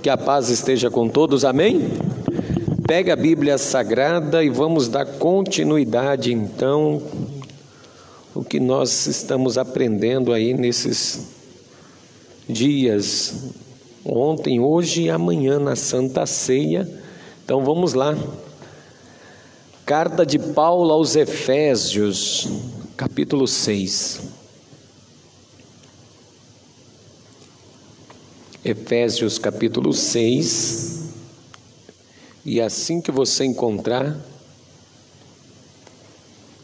Que a paz esteja com todos, amém? Pega a Bíblia Sagrada e vamos dar continuidade, então, o que nós estamos aprendendo aí nesses dias, ontem, hoje e amanhã, na Santa Ceia. Então, vamos lá. Carta de Paulo aos Efésios, capítulo 6. Efésios capítulo 6, e assim que você encontrar,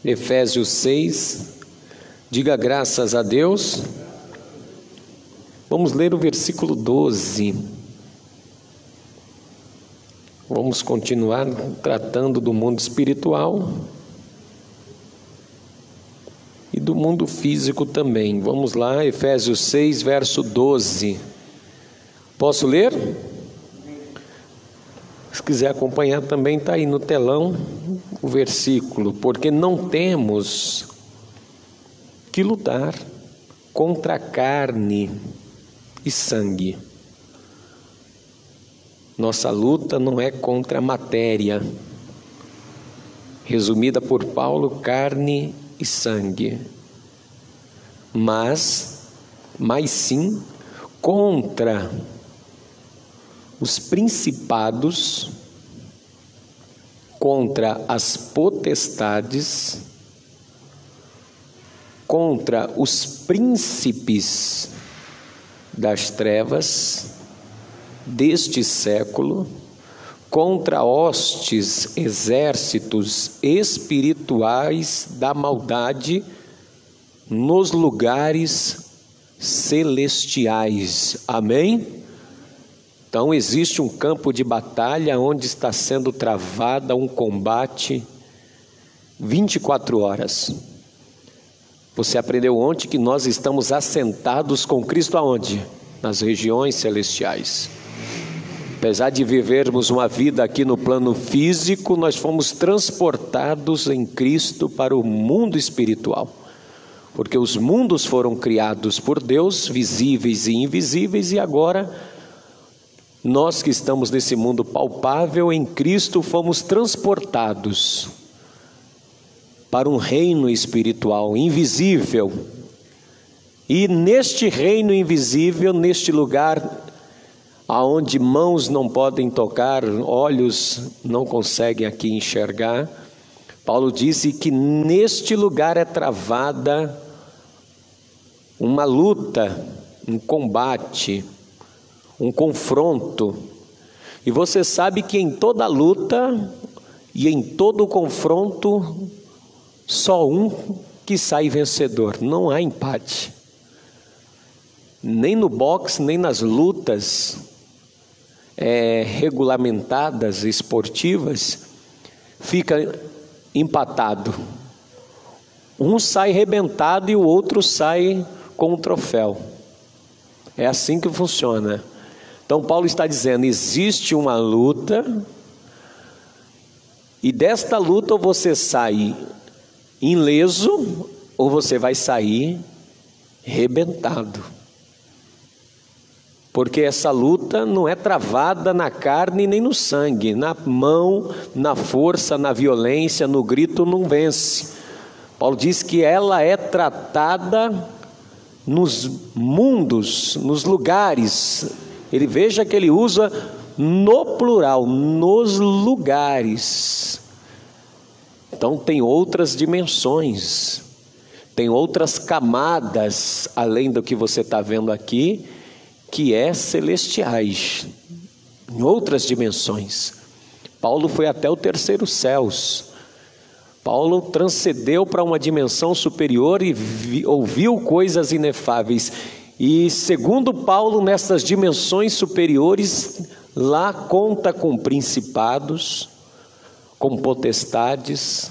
Efésios 6, diga graças a Deus. Vamos ler o versículo 12. Vamos continuar tratando do mundo espiritual e do mundo físico também. Vamos lá, Efésios 6, verso 12. Posso ler? Se quiser acompanhar também, está aí no telão o versículo. Porque não temos que lutar contra carne e sangue. Nossa luta não é contra a matéria, resumida por Paulo, carne e sangue, mas sim contra os principados, contra as potestades, contra os príncipes das trevas deste século, contra hostes, exércitos espirituais da maldade nos lugares celestiais. Amém? Então existe um campo de batalha onde está sendo travada um combate 24 horas. Você aprendeu ontem que nós estamos assentados com Cristo aonde? Nas regiões celestiais. Apesar de vivermos uma vida aqui no plano físico, nós fomos transportados em Cristo para o mundo espiritual. Porque os mundos foram criados por Deus, visíveis e invisíveis, e agora nós que estamos nesse mundo palpável, em Cristo fomos transportados para um reino espiritual invisível. E neste reino invisível, neste lugar aonde mãos não podem tocar, olhos não conseguem aqui enxergar, Paulo disse que neste lugar é travada uma luta, um combate, um confronto. E você sabe que em toda luta e em todo confronto, só um que sai vencedor, não há empate. Nem no boxe, nem nas lutas regulamentadas, esportivas, fica empatado. Um sai arrebentado e o outro sai com um troféu. É assim que funciona. Então Paulo está dizendo, existe uma luta, e desta luta ou você sai ileso, ou você vai sair arrebentado. Porque essa luta não é travada na carne nem no sangue, na mão, na força, na violência, no grito não vence. Paulo diz que ela é tratada nos mundos, nos lugares. Ele veja que ele usa no plural, nos lugares. Então tem outras dimensões, tem outras camadas, além do que você está vendo aqui, que é celestiais, em outras dimensões. Paulo foi até o terceiro céus. Paulo transcendeu para uma dimensão superior e ouviu coisas inefáveis. E segundo Paulo, nessas dimensões superiores, lá conta com principados, com potestades,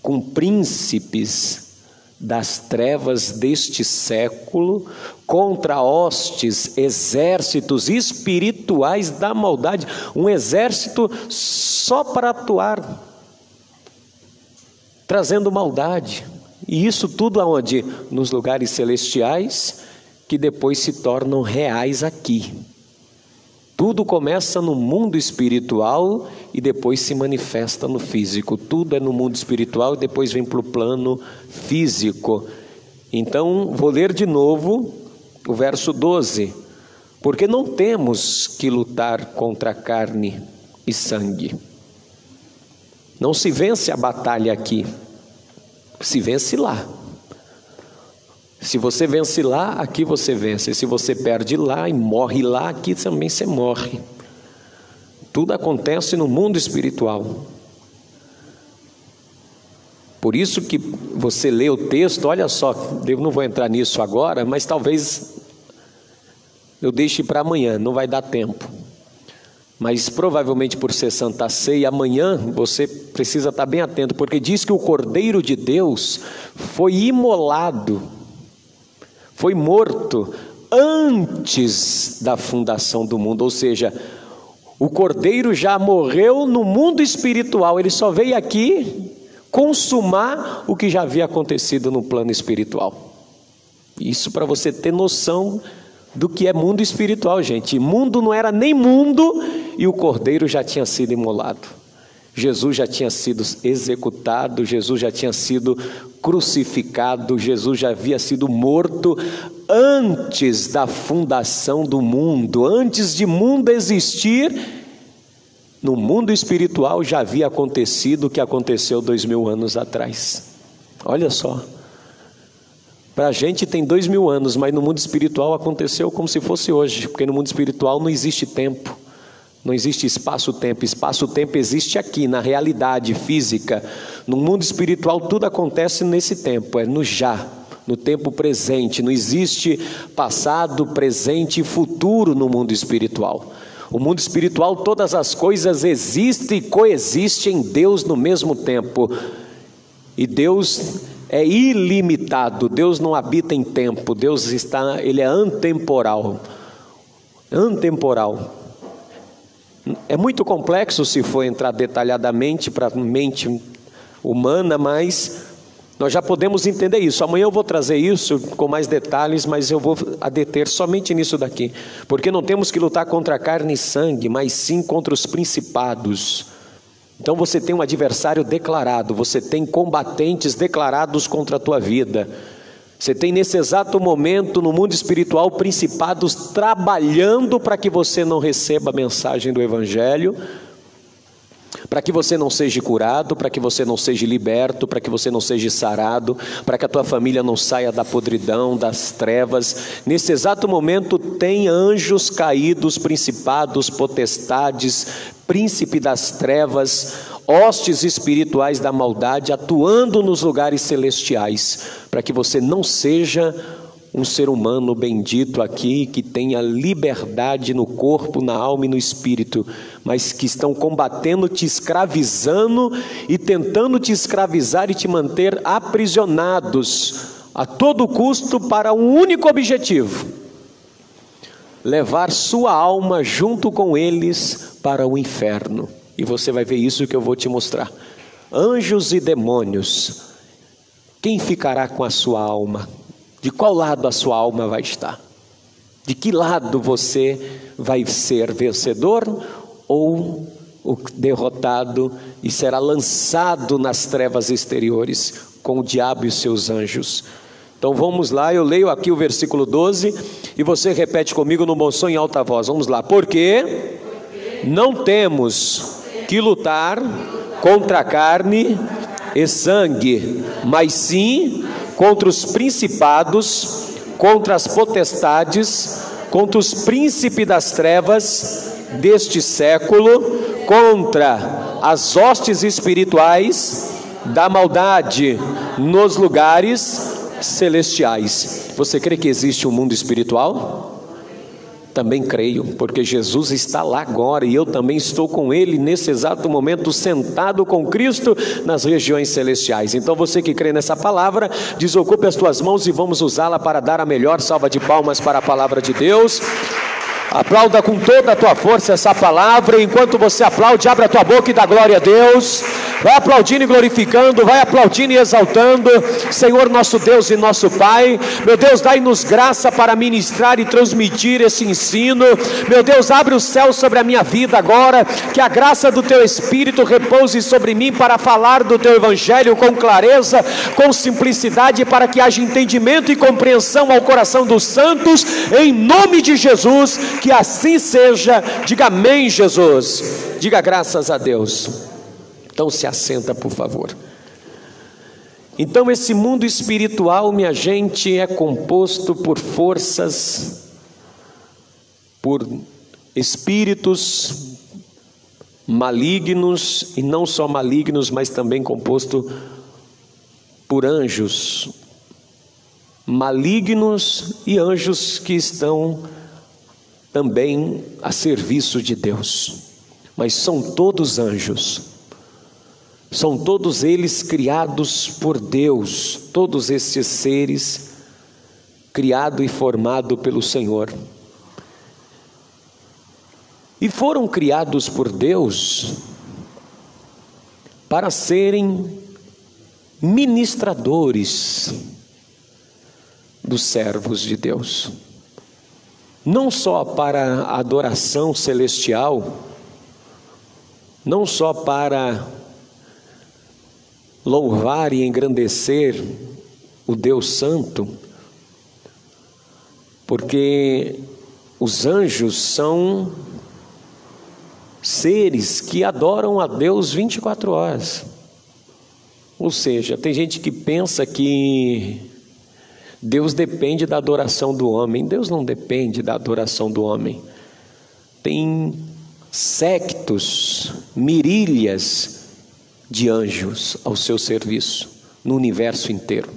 com príncipes das trevas deste século, contra hostes, exércitos espirituais da maldade, um exército só para atuar, trazendo maldade. E isso tudo aonde? Nos lugares celestiais, que depois se tornam reais aqui. Tudo começa no mundo espiritual e depois se manifesta no físico. Tudo é no mundo espiritual e depois vem para o plano físico. Então, vou ler de novo o verso 12. Porque não temos que lutar contra carne e sangue. Não se vence a batalha aqui, se vence lá. Se você vence lá, aqui você vence. Se você perde lá e morre lá, aqui também você morre. Tudo acontece no mundo espiritual. Por isso que você lê o texto, olha só, eu não vou entrar nisso agora, mas talvez eu deixe para amanhã, não vai dar tempo. Mas provavelmente por ser Santa Ceia, amanhã você precisa estar bem atento, porque diz que o Cordeiro de Deus foi imolado, foi morto antes da fundação do mundo, ou seja, o Cordeiro já morreu no mundo espiritual, ele só veio aqui consumar o que já havia acontecido no plano espiritual. Isso para você ter noção do que é mundo espiritual, gente. Mundo não era nem mundo e o Cordeiro já tinha sido imolado. Jesus já tinha sido executado, Jesus já tinha sido crucificado, Jesus já havia sido morto antes da fundação do mundo, antes de mundo existir. No mundo espiritual já havia acontecido o que aconteceu 2000 anos atrás. Olha só, para a gente tem 2000 anos, mas no mundo espiritual aconteceu como se fosse hoje, porque no mundo espiritual não existe tempo. Não existe espaço-tempo. Espaço-tempo existe aqui, na realidade física. No mundo espiritual tudo acontece nesse tempo, é no já, no tempo presente. Não existe passado, presente e futuro no mundo espiritual. O mundo espiritual, todas as coisas existem e coexistem em Deus no mesmo tempo. E Deus é ilimitado, Deus não habita em tempo, Ele é antemporal. Antemporal. É muito complexo se for entrar detalhadamente para a mente humana, mas nós já podemos entender isso. Amanhã eu vou trazer isso com mais detalhes, mas eu vou adeter somente nisso daqui. Porque não temos que lutar contra carne e sangue, mas sim contra os principados. Então você tem um adversário declarado, você tem combatentes declarados contra a tua vida. Você tem nesse exato momento no mundo espiritual principados trabalhando para que você não receba a mensagem do Evangelho, para que você não seja curado, para que você não seja liberto, para que você não seja sarado, para que a tua família não saia da podridão, das trevas. Nesse exato momento tem anjos caídos, principados, potestades, príncipe das trevas, hostes espirituais da maldade atuando nos lugares celestiais, para que você não seja um ser humano bendito aqui, que tenha liberdade no corpo, na alma e no espírito, mas que estão combatendo, te escravizando e tentando te escravizar e te manter aprisionados a todo custo para um único objetivo: levar sua alma junto com eles para o inferno. E você vai ver isso que eu vou te mostrar. Anjos e demônios, quem ficará com a sua alma? De qual lado a sua alma vai estar? De que lado você vai ser vencedor ou o derrotado e será lançado nas trevas exteriores com o diabo e os seus anjos? Então vamos lá, eu leio aqui o versículo 12 e você repete comigo no bom som em alta voz. Vamos lá. Porque não temos que lutar contra a carne e sangue, mas sim contra os principados, contra as potestades, contra os príncipes das trevas deste século, contra as hostes espirituais da maldade nos lugares celestiais. Você crê que existe um mundo espiritual? Também creio, porque Jesus está lá agora e eu também estou com Ele nesse exato momento, sentado com Cristo nas regiões celestiais. Então você que crê nessa palavra, desocupe as tuas mãos e vamos usá-la para dar a melhor salva de palmas para a palavra de Deus. Aplauda com toda a tua força essa palavra. Enquanto você aplaude, abra a tua boca e dá glória a Deus. vai aplaudindo e glorificando, vai aplaudindo e exaltando. Senhor nosso Deus e nosso Pai, meu Deus, dai-nos graça para ministrar e transmitir esse ensino. Meu Deus, abre o céu sobre a minha vida agora, que a graça do Teu Espírito repouse sobre mim para falar do Teu Evangelho com clareza, com simplicidade, para que haja entendimento e compreensão ao coração dos santos, em nome de Jesus, que assim seja. Diga amém, Jesus, diga graças a Deus. Então se assenta, por favor. Então esse mundo espiritual, minha gente, é composto por forças, por espíritos malignos, e não só malignos, mas também composto por anjos malignos e anjos que estão também a serviço de Deus, mas são todos anjos, são todos eles criados por Deus, todos esses seres criados e formados pelo Senhor, e foram criados por Deus para serem ministradores dos servos de Deus, não só para a adoração celestial, não só para louvar e engrandecer o Deus Santo, porque os anjos são seres que adoram a Deus 24 horas. Ou seja, tem gente que pensa que Deus depende da adoração do homem. Deus não depende da adoração do homem. Tem séquitos, mirílias de anjos ao seu serviço no universo inteiro.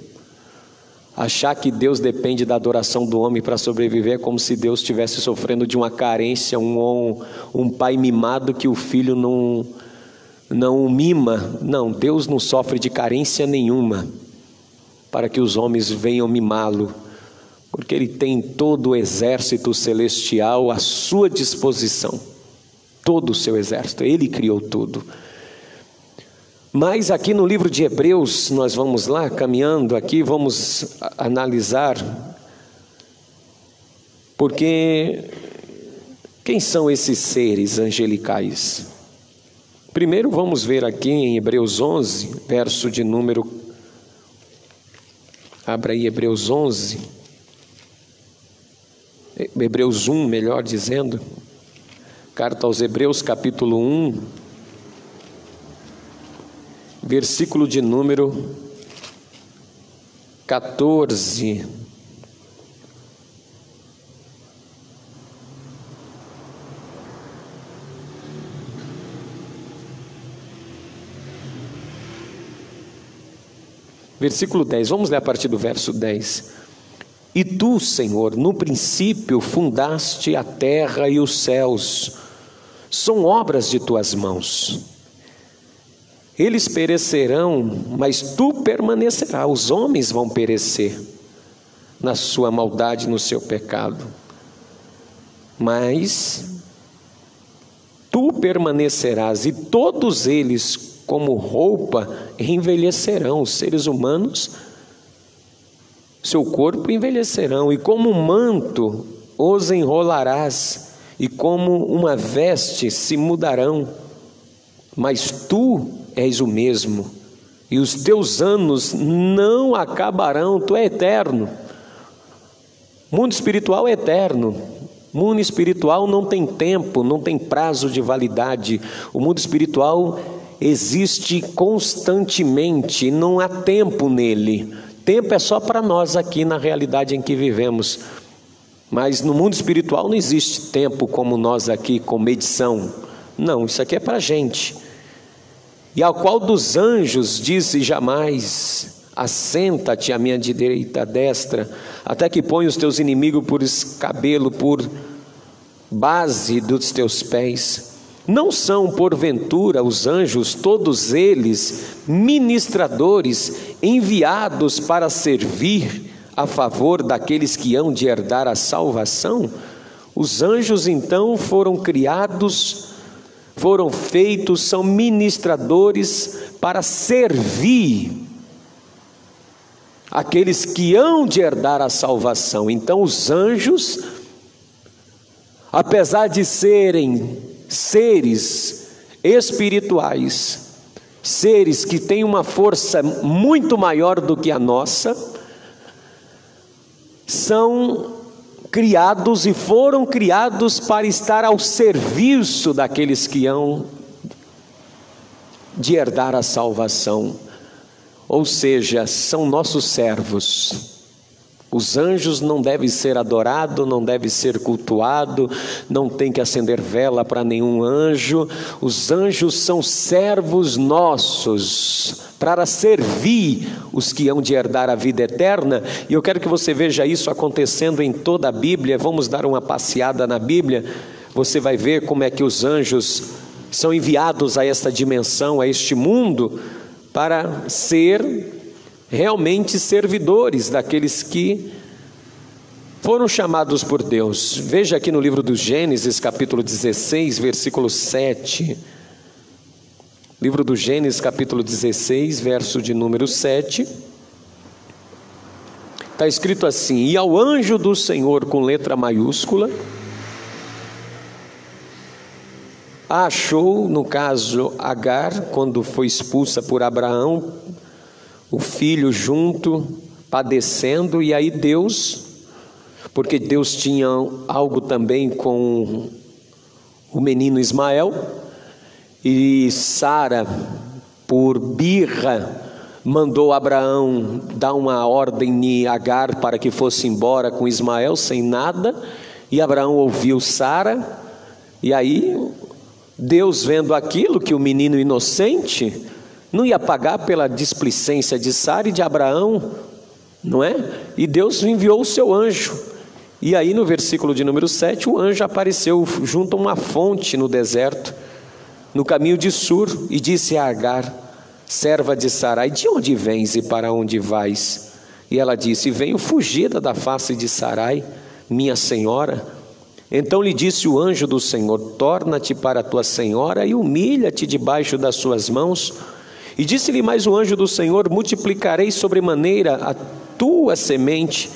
Achar que Deus depende da adoração do homem para sobreviver é como se Deus estivesse sofrendo de uma carência, um pai mimado que o filho não o mima. Não, Deus não sofre de carência nenhuma para que os homens venham mimá-lo, porque Ele tem todo o exército celestial à sua disposição, todo o seu exército, Ele criou tudo. Mas aqui no livro de Hebreus, nós vamos lá, caminhando aqui, vamos analisar, porque quem são esses seres angelicais? Primeiro vamos ver aqui em Hebreus 11, verso de número, abra aí Hebreus 11, Hebreus 1, melhor dizendo, carta aos Hebreus, capítulo 1, versículo de número 14. Versículo 10, vamos ler a partir do verso 10. E tu, Senhor, no princípio fundaste a terra e os céus, são obras de tuas mãos. Eles perecerão, mas tu permanecerás. Os homens vão perecer na sua maldade, no seu pecado, mas tu permanecerás, e todos eles como roupa envelhecerão. Os seres humanos, seu corpo envelhecerão, e como um manto os enrolarás, e como uma veste se mudarão, mas tu és o mesmo, e os teus anos não acabarão. Tu é eterno. Mundo espiritual é eterno. Mundo espiritual não tem tempo, não tem prazo de validade. O mundo espiritual existe constantemente, não há tempo nele. Tempo é só para nós aqui na realidade em que vivemos, mas no mundo espiritual não existe tempo como nós aqui com medição. Não, isso aqui é para a gente. E ao qual dos anjos disse jamais: assenta-te à minha direita, à destra, até que ponha os teus inimigos por escabelo, por base dos teus pés. Não são, porventura, os anjos, todos eles, ministradores, enviados para servir a favor daqueles que hão de herdar a salvação? Os anjos, então, foram criados, foram feitos, são ministradores para servir aqueles que hão de herdar a salvação. Então os anjos, apesar de serem seres espirituais, seres que têm uma força muito maior do que a nossa, são criados e foram criados para estar ao serviço daqueles que hão de herdar a salvação. Ou seja, são nossos servos. Os anjos não devem ser adorados, não devem ser cultuados, não tem que acender vela para nenhum anjo. Os anjos são servos nossos, para servir os que hão de herdar a vida eterna. E eu quero que você veja isso acontecendo em toda a Bíblia. Vamos dar uma passeada na Bíblia, você vai ver como é que os anjos são enviados a esta dimensão, a este mundo, para ser realmente servidores daqueles que foram chamados por Deus. Veja aqui no livro do Gênesis, capítulo 16, versículo 7. Livro do Gênesis, capítulo 16, verso de número 7. Está escrito assim: e ao anjo do Senhor, com letra maiúscula, a achou, no caso Agar, quando foi expulsa por Abraão, o filho junto, padecendo, e aí Deus, porque Deus tinha algo também com o menino Ismael, e Sara, por birra, mandou Abraão dar uma ordem em Agar para que fosse embora com Ismael sem nada, e Abraão ouviu Sara, e aí Deus, vendo aquilo, que o menino inocente não ia pagar pela displicência de Sara e de Abraão, não é? E Deus enviou o seu anjo. E aí no versículo de número 7, o anjo apareceu junto a uma fonte no deserto, no caminho de Sur, e disse a Agar, serva de Sarai: de onde vens e para onde vais? E ela disse: venho fugida da face de Sarai, minha senhora. Então lhe disse o anjo do Senhor: torna-te para a tua senhora e humilha-te debaixo das suas mãos. E disse-lhe mais o anjo do Senhor: multiplicarei sobremaneira a tua semente,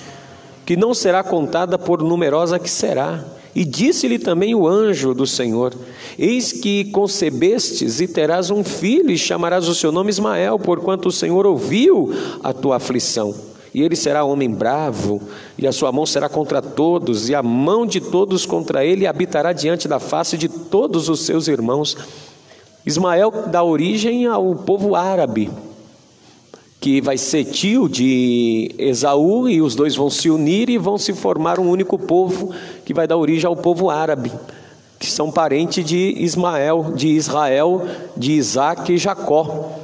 que não será contada por numerosa que será. E disse-lhe também o anjo do Senhor: eis que concebestes e terás um filho, e chamarás o seu nome Ismael, porquanto o Senhor ouviu a tua aflição. E ele será homem bravo, e a sua mão será contra todos, e a mão de todos contra ele, e habitará diante da face de todos os seus irmãos. Ismael dá origem ao povo árabe, que vai ser tio de Esaú, e os dois vão se unir e vão se formar um único povo, que vai dar origem ao povo árabe, que são parentes de Ismael, de Israel, de Isaac e Jacó.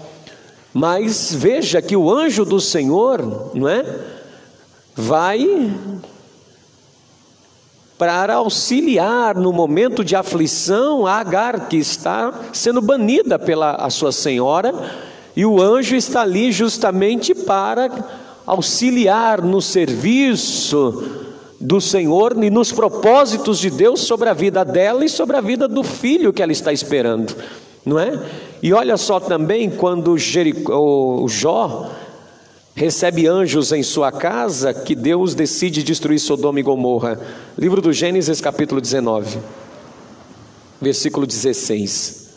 Mas veja que o anjo do Senhor, não é, vai para auxiliar no momento de aflição a Agar, que está sendo banida pela a sua senhora, e o anjo está ali justamente para auxiliar no serviço do Senhor e nos propósitos de Deus sobre a vida dela e sobre a vida do filho que ela está esperando, não é? E olha só também, quando o Jó recebe anjos em sua casa, que Deus decide destruir Sodoma e Gomorra. Livro do Gênesis, capítulo 19, versículo 16.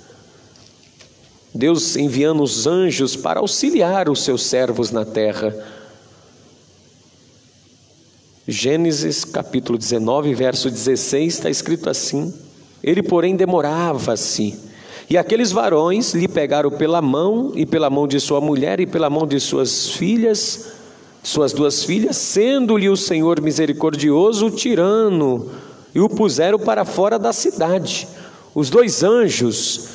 Deus enviando os anjos para auxiliar os seus servos na terra. Gênesis capítulo 19, verso 16, está escrito assim: ele porém demorava-se, e aqueles varões lhe pegaram pela mão, e pela mão de sua mulher, e pela mão de suas filhas, suas duas filhas, sendo-lhe o Senhor misericordioso, o tirando, e o puseram para fora da cidade. Os dois anjos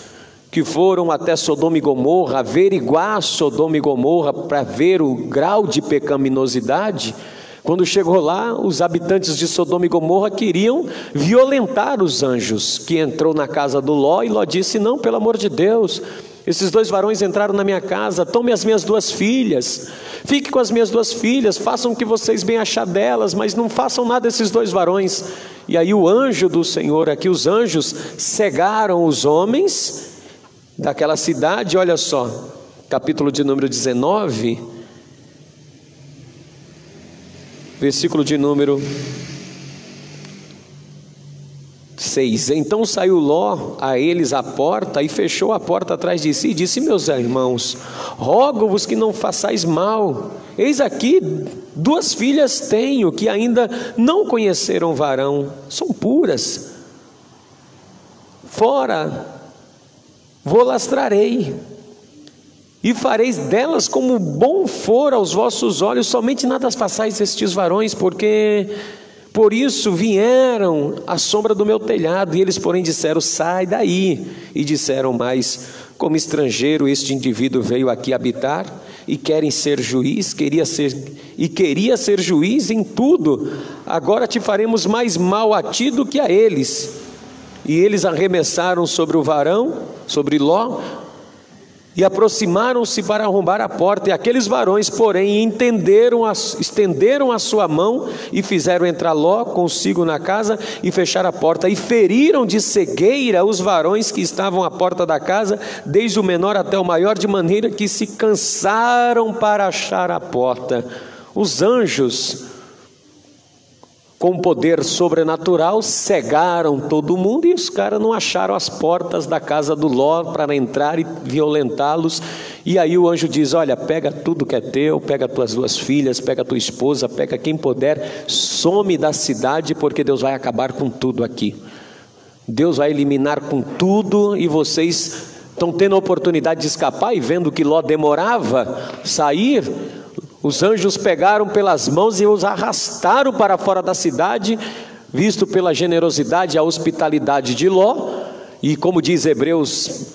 que foram até Sodoma e Gomorra, averiguar Sodoma e Gomorra para ver o grau de pecaminosidade, quando chegou lá, os habitantes de Sodoma e Gomorra queriam violentar os anjos, que entrou na casa do Ló, e Ló disse: não, pelo amor de Deus, esses dois varões entraram na minha casa, tome as minhas duas filhas, fique com as minhas duas filhas, façam o que vocês bem achar delas, mas não façam nada esses dois varões. E aí o anjo do Senhor, aqui os anjos cegaram os homens daquela cidade, olha só, capítulo de número 19, versículo de número 6. Então saiu Ló a eles à porta e fechou a porta atrás de si e disse: meus irmãos, rogo-vos que não façais mal. Eis aqui 2 filhas tenho que ainda não conheceram varão, são puras. Fora vou lastrarei e fareis delas como bom for aos vossos olhos, somente nada façais estes varões, porque por isso vieram à sombra do meu telhado. E eles, porém, disseram: sai daí. E disseram mais: como estrangeiro este indivíduo veio aqui habitar e querem ser juiz, queria ser juiz em tudo. Agora te faremos mais mal a ti do que a eles. E eles arremessaram sobre o varão, sobre Ló, e aproximaram-se para arrombar a porta. E aqueles varões, porém, estenderam a sua mão e fizeram entrar Ló consigo na casa e fechar a porta. E feriram de cegueira os varões que estavam à porta da casa, desde o menor até o maior, de maneira que se cansaram para achar a porta. Os anjos, com poder sobrenatural, cegaram todo mundo, e os caras não acharam as portas da casa do Ló para entrar e violentá-los. E aí o anjo diz: olha, pega tudo que é teu, pega tuas 2 filhas, pega tua esposa, pega quem puder, some da cidade, porque Deus vai acabar com tudo aqui. Deus vai eliminar com tudo, e vocês estão tendo a oportunidade de escapar. E vendo que Ló demorava sair, os anjos pegaram pelas mãos e os arrastaram para fora da cidade, visto pela generosidade e a hospitalidade de Ló. E como diz Hebreus,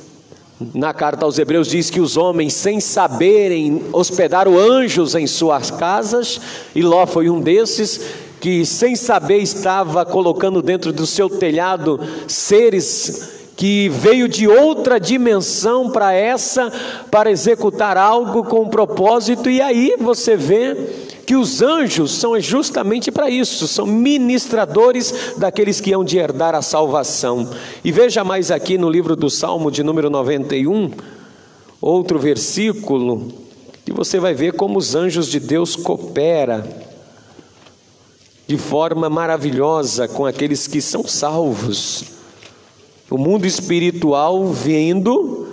na carta aos Hebreus, diz que os homens, sem saberem, hospedaram anjos em suas casas, e Ló foi um desses que, sem saber, estava colocando dentro do seu telhado seres que veio de outra dimensão para executar algo com propósito. E aí você vê que os anjos são justamente para isso, são ministradores daqueles que hão de herdar a salvação. E veja mais aqui no livro do Salmo de número 91, outro versículo, que você vai ver como os anjos de Deus cooperam de forma maravilhosa com aqueles que são salvos. O mundo espiritual vindo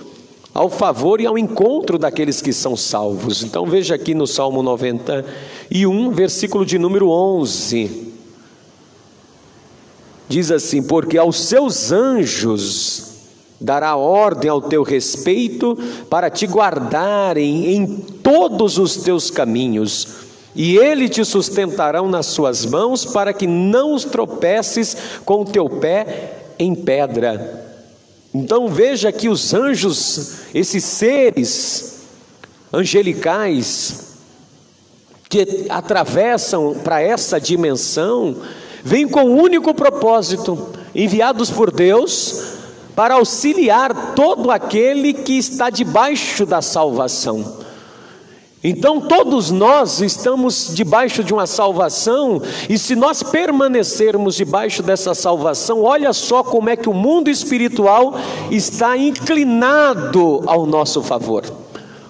ao favor e ao encontro daqueles que são salvos. Então veja aqui no Salmo 91, versículo de número 11. Diz assim: porque aos seus anjos dará ordem ao teu respeito, para te guardarem em todos os teus caminhos, e ele te sustentarão nas suas mãos, para que não os tropeces com o teu pé em pedra. Então veja que os anjos, esses seres angelicais que atravessam para essa dimensão, vêm com um único propósito, enviados por Deus para auxiliar todo aquele que está debaixo da salvação. Então todos nós estamos debaixo de uma salvação, e se nós permanecermos debaixo dessa salvação, olha só como é que o mundo espiritual está inclinado ao nosso favor.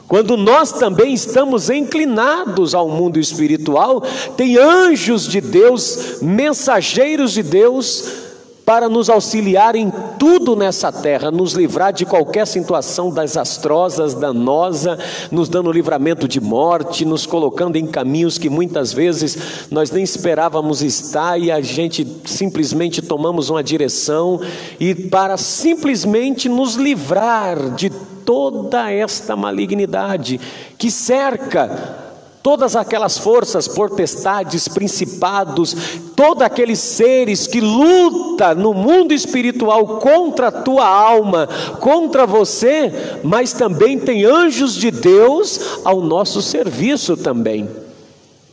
Quando nós também estamos inclinados ao mundo espiritual, tem anjos de Deus, mensageiros de Deus, para nos auxiliar em tudo nessa terra, nos livrar de qualquer situação desastrosa, danosa, nos dando livramento de morte, nos colocando em caminhos que muitas vezes nós nem esperávamos estar, e a gente simplesmente tomamos uma direção, e para simplesmente nos livrar de toda esta malignidade que cerca todas aquelas forças, potestades, principados, todos aqueles seres que lutam no mundo espiritual contra a tua alma, contra você, mas também tem anjos de Deus ao nosso serviço também.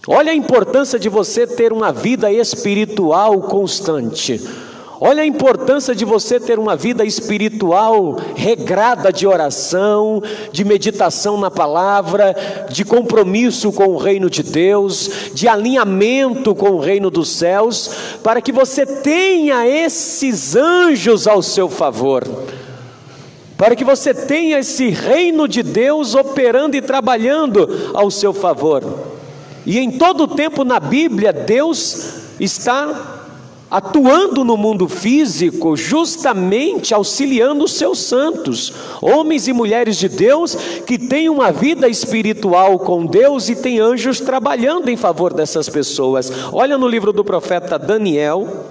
Olha a importância de você ter uma vida espiritual constante. Olha a importância de você ter uma vida espiritual regrada, de oração, de meditação na palavra, de compromisso com o reino de Deus, de alinhamento com o reino dos céus, para que você tenha esses anjos ao seu favor. para que você tenha esse reino de Deus operando e trabalhando ao seu favor. E em todo o tempo na Bíblia, Deus está atuando no mundo físico, justamente auxiliando os seus santos, homens e mulheres de Deus, que têm uma vida espiritual com Deus e tem anjos trabalhando em favor dessas pessoas. Olha no livro do profeta Daniel,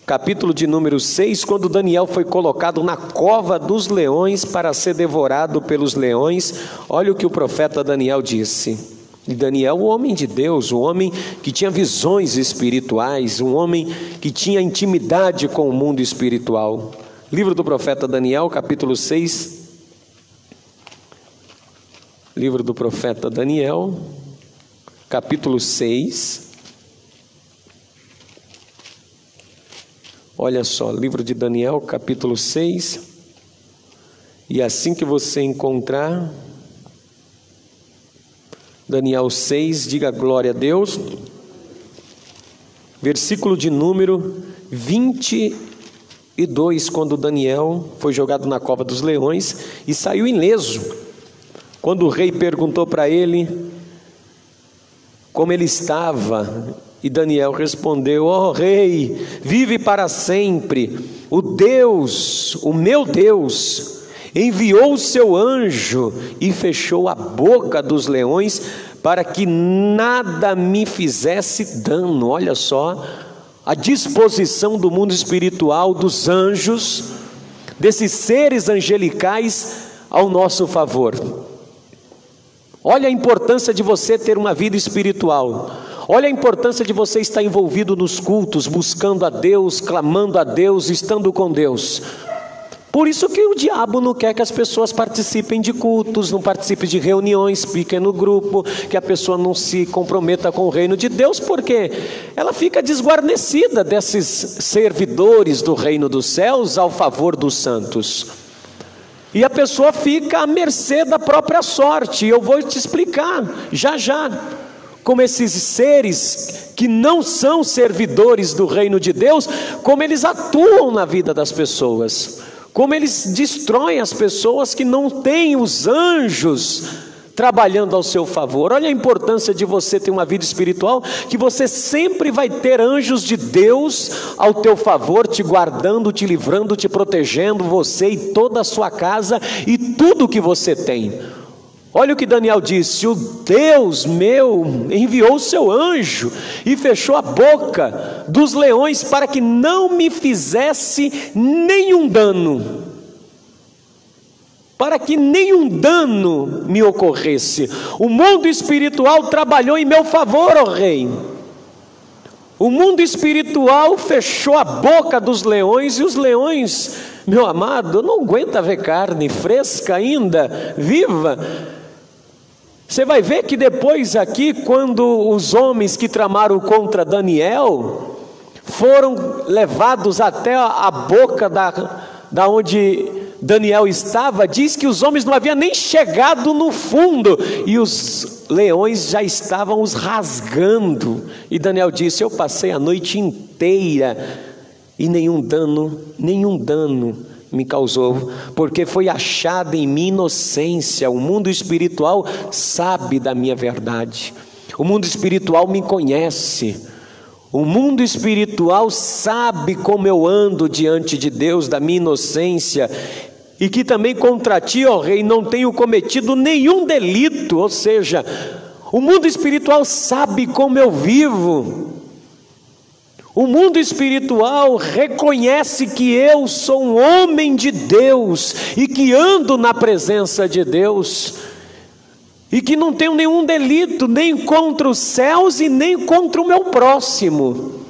capítulo de número 6, quando Daniel foi colocado na cova dos leões para ser devorado pelos leões. Olha o que o profeta Daniel disse. E Daniel, o homem de Deus, o homem que tinha visões espirituais, um homem que tinha intimidade com o mundo espiritual. Livro do profeta Daniel, capítulo 6. Livro do profeta Daniel, capítulo 6. Olha só, livro de Daniel, capítulo 6. E assim que você encontrar Daniel 6, diga glória a Deus. Versículo de número 22, quando Daniel foi jogado na cova dos leões e saiu ileso. Quando o rei perguntou para ele como ele estava, e Daniel respondeu: ó rei, vive para sempre. O Deus, o meu Deus, enviou o seu anjo e fechou a boca dos leões para que nada me fizesse dano. Olha só a disposição do mundo espiritual, dos anjos, desses seres angelicais ao nosso favor. Olha a importância de você ter uma vida espiritual. Olha a importância de você estar envolvido nos cultos, buscando a Deus, clamando a Deus, estando com Deus. Por isso que o diabo não quer que as pessoas participem de cultos, não participem de reuniões, pequeno grupo, que a pessoa não se comprometa com o reino de Deus, porque ela fica desguarnecida desses servidores do reino dos céus ao favor dos santos. E a pessoa fica à mercê da própria sorte. Eu vou te explicar já já como esses seres que não são servidores do reino de Deus, como eles atuam na vida das pessoas. Como eles destroem as pessoas que não têm os anjos trabalhando ao seu favor. Olha a importância de você ter uma vida espiritual, que você sempre vai ter anjos de Deus ao teu favor, te guardando, te livrando, te protegendo, você e toda a sua casa e tudo que você tem. Olha o que Daniel disse: o Deus meu enviou o seu anjo e fechou a boca dos leões para que não me fizesse nenhum dano. Para que nenhum dano me ocorresse. O mundo espiritual trabalhou em meu favor, ó rei. O mundo espiritual fechou a boca dos leões, e os leões, meu amado, não aguenta ver carne fresca ainda, viva. Você vai ver que depois aqui, quando os homens que tramaram contra Daniel foram levados até a boca da onde Daniel estava, diz que os homens não haviam nem chegado no fundo e os leões já estavam os rasgando. E Daniel disse: eu passei a noite inteira e nenhum dano me causou, porque foi achada em mim inocência. O mundo espiritual sabe da minha verdade, o mundo espiritual me conhece, o mundo espiritual sabe como eu ando diante de Deus, da minha inocência, e que também contra ti, ó rei, não tenho cometido nenhum delito. Ou seja, o mundo espiritual sabe como eu vivo. O mundo espiritual reconhece que eu sou um homem de Deus e que ando na presença de Deus e que não tenho nenhum delito, nem contra os céus e nem contra o meu próximo.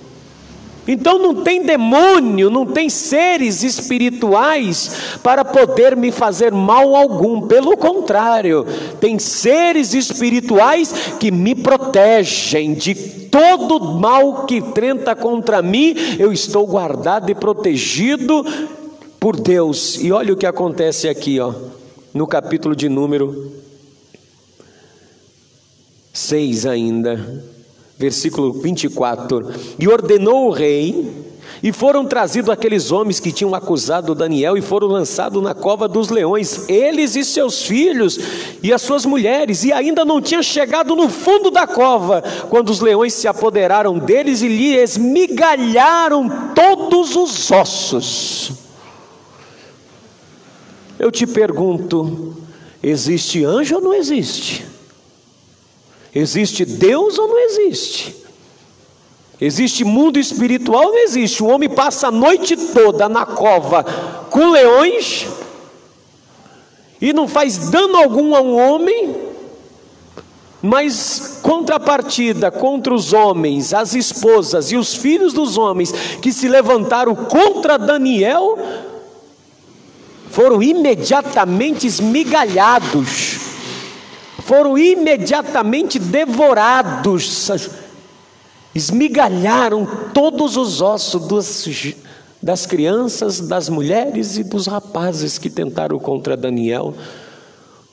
Então não tem demônio, não tem seres espirituais para poder me fazer mal algum. Pelo contrário, tem seres espirituais que me protegem de todo mal que tenta contra mim. Eu estou guardado e protegido por Deus. E olha o que acontece aqui, ó, no capítulo de número 6 ainda, versículo 24: e ordenou o rei E foram trazidos aqueles homens que tinham acusado Daniel e foram lançados na cova dos leões, eles e seus filhos e as suas mulheres, e ainda não tinham chegado no fundo da cova, quando os leões se apoderaram deles e lhe esmigalharam todos os ossos. Eu te pergunto, existe anjo ou não existe? Existe Deus ou não existe? Existe mundo espiritual ou não existe? O homem passa a noite toda na cova com leões e não faz dano algum a um homem, mas contrapartida contra os homens, as esposas e os filhos dos homens que se levantaram contra Daniel, foram imediatamente esmigalhados, foram imediatamente devorados, esmigalharam todos os ossos das crianças, das mulheres e dos rapazes que tentaram contra Daniel.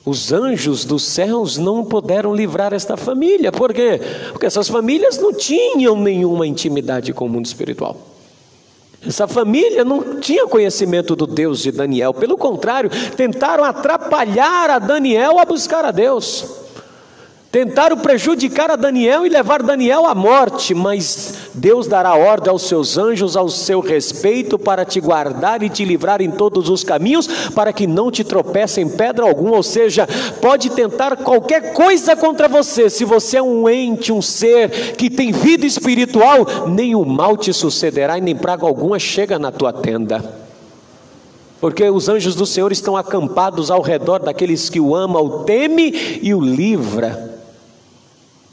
Os anjos dos céus não puderam livrar esta família. Por quê? Porque essas famílias não tinham nenhuma intimidade com o mundo espiritual. Essa família não tinha conhecimento do Deus de Daniel. Pelo contrário, tentaram atrapalhar a Daniel a buscar a Deus. Tentaram prejudicar a Daniel e levar Daniel à morte, mas Deus dará ordem aos seus anjos ao seu respeito para te guardar e te livrar em todos os caminhos, para que não te tropece em pedra alguma. Ou seja, pode tentar qualquer coisa contra você. Se você é um ente, um ser que tem vida espiritual, nem o mal te sucederá e nem praga alguma chega na tua tenda. Porque os anjos do Senhor estão acampados ao redor daqueles que o amam, o teme e o livra.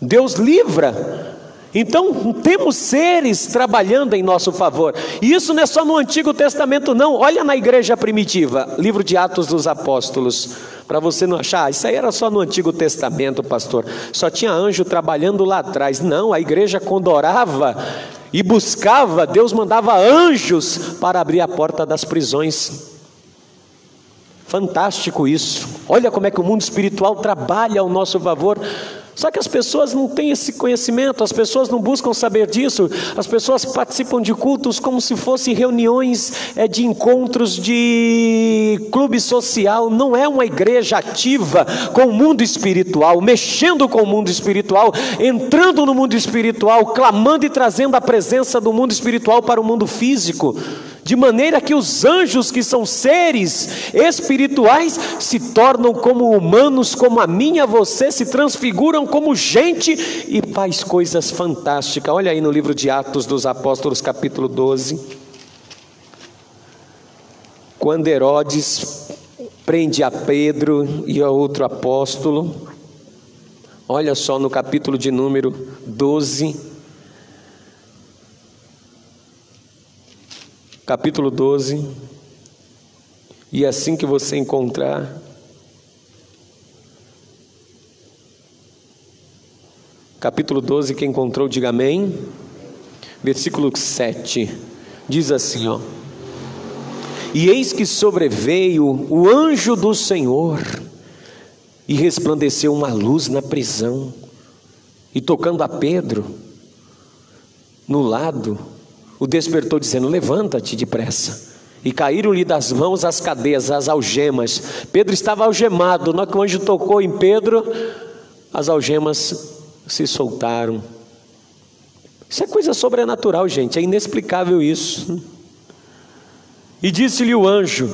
Deus livra. Então temos seres trabalhando em nosso favor. E isso não é só no Antigo Testamento não. Olha na igreja primitiva, livro de Atos dos Apóstolos, para você não achar, isso aí era só no Antigo Testamento, pastor, só tinha anjo trabalhando lá atrás. Não, a igreja quando orava e buscava, Deus mandava anjos para abrir a porta das prisões. Fantástico isso. Olha como é que o mundo espiritual trabalha ao nosso favor. Só que as pessoas não têm esse conhecimento, as pessoas não buscam saber disso. As pessoas participam de cultos como se fossem reuniões de encontros de clube social. Não é uma igreja ativa com o mundo espiritual, mexendo com o mundo espiritual, entrando no mundo espiritual, clamando e trazendo a presença do mundo espiritual para o mundo físico. De maneira que os anjos, que são seres espirituais, se tornam como humanos, como a mim e a você, se transfiguram como gente e faz coisas fantásticas. Olha aí no livro de Atos dos Apóstolos, capítulo 12. Quando Herodes prende a Pedro e a outro apóstolo, olha só no capítulo de número 12. Capítulo 12, e assim que você encontrar, capítulo 12, quem encontrou, diga amém. Versículo 7, diz assim, ó: e eis que sobreveio o anjo do Senhor, e resplandeceu uma luz na prisão, e tocando a Pedro no lado, o despertou, dizendo: levanta-te depressa. E caíram-lhe das mãos as cadeias, as algemas. Pedro estava algemado. Na hora que o anjo tocou em Pedro, as algemas se soltaram. Isso é coisa sobrenatural, gente, é inexplicável isso. E disse-lhe o anjo: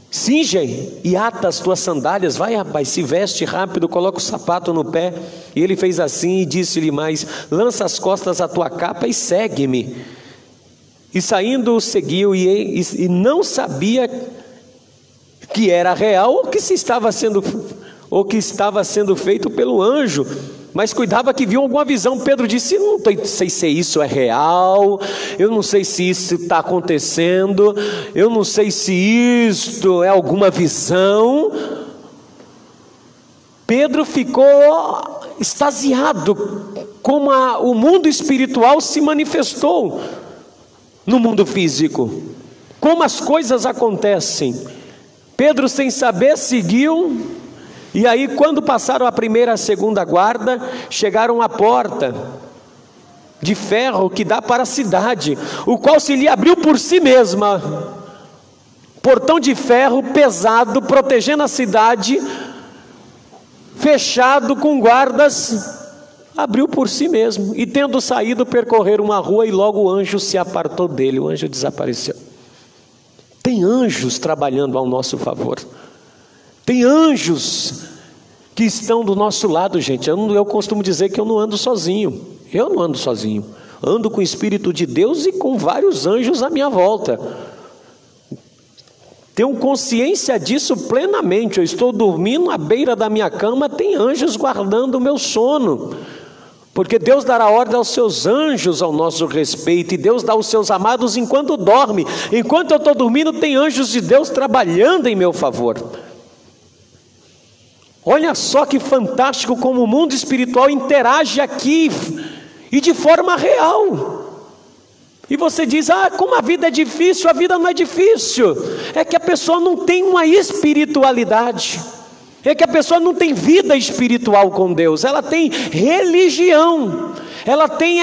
cinge e ata as tuas sandálias. Vai, rapaz, se veste rápido, coloca o sapato no pé. E ele fez assim e disse-lhe mais: lança as costas a tua capa e segue-me. E saindo o seguiu, e não sabia que era real ou que estava sendo feito pelo anjo, mas cuidava que viu alguma visão. Pedro disse: não sei se isso é real, eu não sei se isso está acontecendo, eu não sei se isto é alguma visão. Pedro ficou extasiado como o mundo espiritual se manifestou no mundo físico, como as coisas acontecem. Pedro, sem saber, seguiu. E aí, quando passaram a primeira e a segunda guarda, chegaram à porta. de ferro que dá para a cidade, o qual se lhe abriu por si mesma. Portão de ferro pesado, protegendo a cidade, fechado com guardas, abriu por si mesmo. E tendo saído, percorrer uma rua, e logo o anjo se apartou dele. O anjo desapareceu. Tem anjos trabalhando ao nosso favor. Tem anjos que estão do nosso lado, gente. Eu costumo dizer que eu não ando sozinho. Eu não ando sozinho. Ando com o Espírito de Deus e com vários anjos à minha volta. Tenho consciência disso plenamente. Eu estou dormindo à beira da minha cama, tem anjos guardando o meu sono. Porque Deus dará ordem aos seus anjos ao nosso respeito, e Deus dá aos seus amados enquanto dorme. Enquanto eu estou dormindo, tem anjos de Deus trabalhando em meu favor. Olha só que fantástico como o mundo espiritual interage aqui, e de forma real. E você diz, como a vida é difícil. A vida não é difícil, é que a pessoa não tem uma espiritualidade, é que a pessoa não tem vida espiritual com Deus. Ela tem religião, ela tem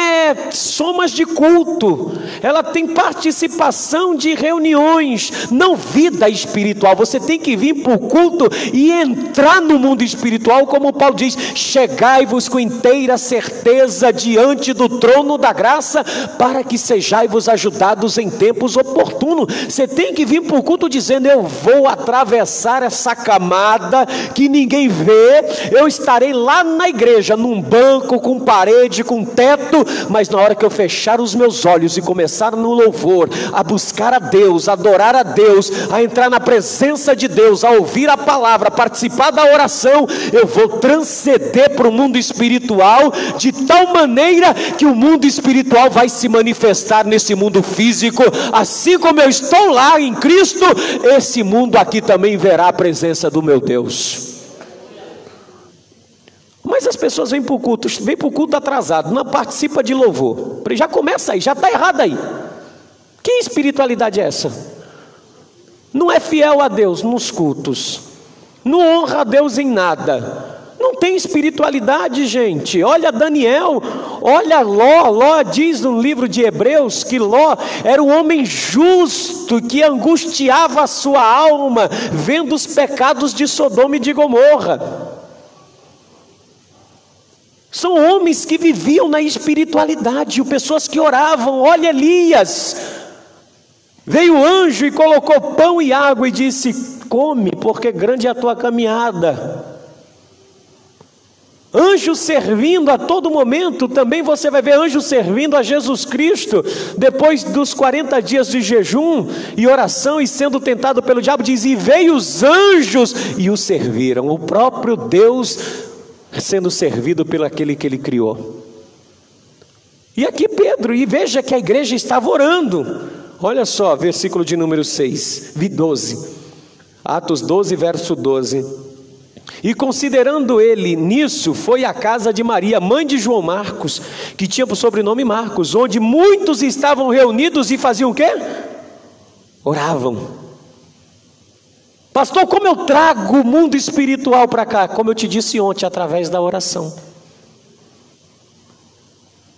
somas de culto, ela tem participação de reuniões, não vida espiritual. Você tem que vir para o culto e entrar no mundo espiritual, como Paulo diz: chegai-vos com inteira certeza diante do trono da graça, para que sejais-vos ajudados em tempos oportunos. Você tem que vir para o culto dizendo: eu vou atravessar essa camada que ninguém vê, eu estarei lá na igreja, num banco, com parede, com teto, mas na hora que eu fechar os meus olhos e começar no louvor, a buscar a Deus, a adorar a Deus, a entrar na presença de Deus, a ouvir a palavra, a participar da oração, eu vou transcender para o mundo espiritual, de tal maneira que o mundo espiritual vai se manifestar nesse mundo físico. Assim como eu estou lá em Cristo, esse mundo aqui também verá a presença do meu Deus. Mas as pessoas vêm para o culto atrasado, não participa de louvor. Já começa aí, já está errado aí. Que espiritualidade é essa? Não é fiel a Deus nos cultos, não honra a Deus em nada, não tem espiritualidade, gente. Olha Daniel, olha Ló. Ló diz no livro de Hebreus que Ló era um homem justo, que angustiava a sua alma vendo os pecados de Sodoma e de Gomorra. São homens que viviam na espiritualidade, pessoas que oravam. Olha Elias, veio o anjo e colocou pão e água e disse: come, porque grande é a tua caminhada. Anjos servindo a todo momento. Também você vai ver anjos servindo a Jesus Cristo, depois dos 40 dias de jejum e oração, e sendo tentado pelo diabo, diz: e veio os anjos e o serviram. O próprio Deus sendo servido pelo aquele que ele criou. E aqui Pedro, e veja que a igreja estava orando. Olha só, versículo de número 6, 12, Atos 12, verso 12. E considerando ele nisso, foi à casa de Maria, mãe de João Marcos, que tinha por sobrenome Marcos, onde muitos estavam reunidos e faziam o quê? Oravam. Pastor, como eu trago o mundo espiritual para cá? Como eu te disse ontem, através da oração.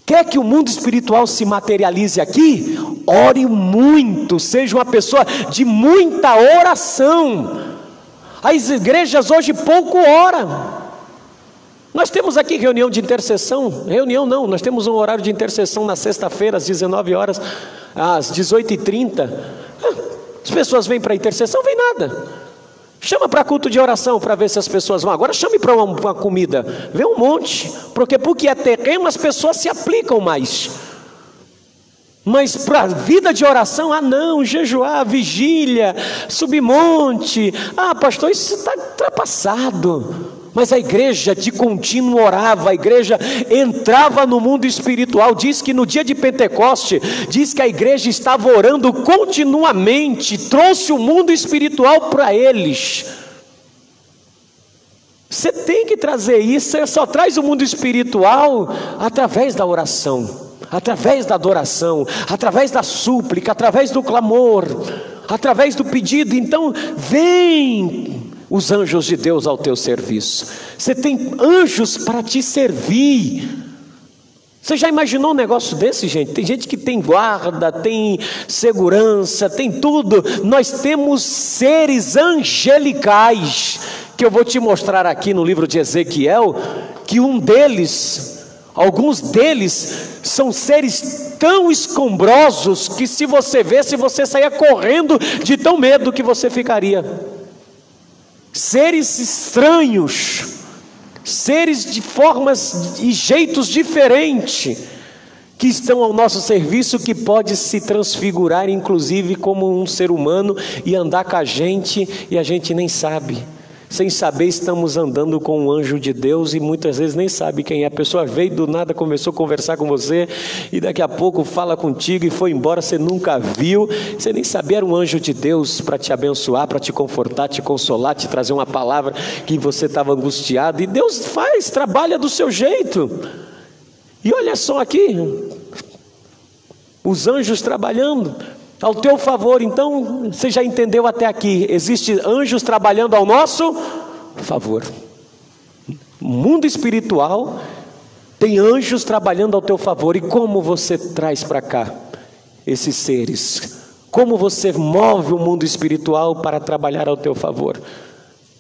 Quer que o mundo espiritual se materialize aqui? Ore muito, seja uma pessoa de muita oração. As igrejas hoje pouco oram. Nós temos aqui reunião de intercessão. Reunião não, nós temos um horário de intercessão na sexta-feira, às 19 horas, às 18h30. As pessoas vêm para a intercessão, vem nada. Chama para culto de oração para ver se as pessoas vão. Agora chame para uma comida, vê um monte, porque é terreno, as pessoas se aplicam mais. Mas para a vida de oração, não, jejuar, vigília, subir monte, pastor, isso está ultrapassado. Mas a igreja de contínuo orava, a igreja entrava no mundo espiritual. Diz que no dia de Pentecoste, diz que a igreja estava orando continuamente, trouxe o mundo espiritual para eles. Você tem que trazer isso. Você só traz o mundo espiritual através da oração, através da adoração, através da súplica, através do clamor, através do pedido. Então vem os anjos de Deus ao teu serviço. Você tem anjos para te servir. Você já imaginou um negócio desse, gente? Tem gente que tem guarda, tem segurança, tem tudo. Nós temos seres angelicais, que eu vou te mostrar aqui no livro de Ezequiel, que alguns deles são seres tão escombrosos, que se você visse, você saia correndo de tão medo que você ficaria. Seres estranhos, seres de formas e jeitos diferentes, que estão ao nosso serviço, que pode se transfigurar inclusive como um ser humano e andar com a gente, e a gente nem sabe. Sem saber, estamos andando com um anjo de Deus e muitas vezes nem sabe quem é. A pessoa veio do nada, começou a conversar com você e daqui a pouco fala contigo e foi embora, você nunca viu, você nem sabia, era um anjo de Deus para te abençoar, para te confortar, te consolar, te trazer uma palavra que você estava angustiado. E Deus trabalha do seu jeito. E olha só aqui, os anjos trabalhando ao teu favor. Então, você já entendeu até aqui, existem anjos trabalhando ao nosso favor. O mundo espiritual tem anjos trabalhando ao teu favor. E como você traz para cá esses seres? Como você move o mundo espiritual para trabalhar ao teu favor?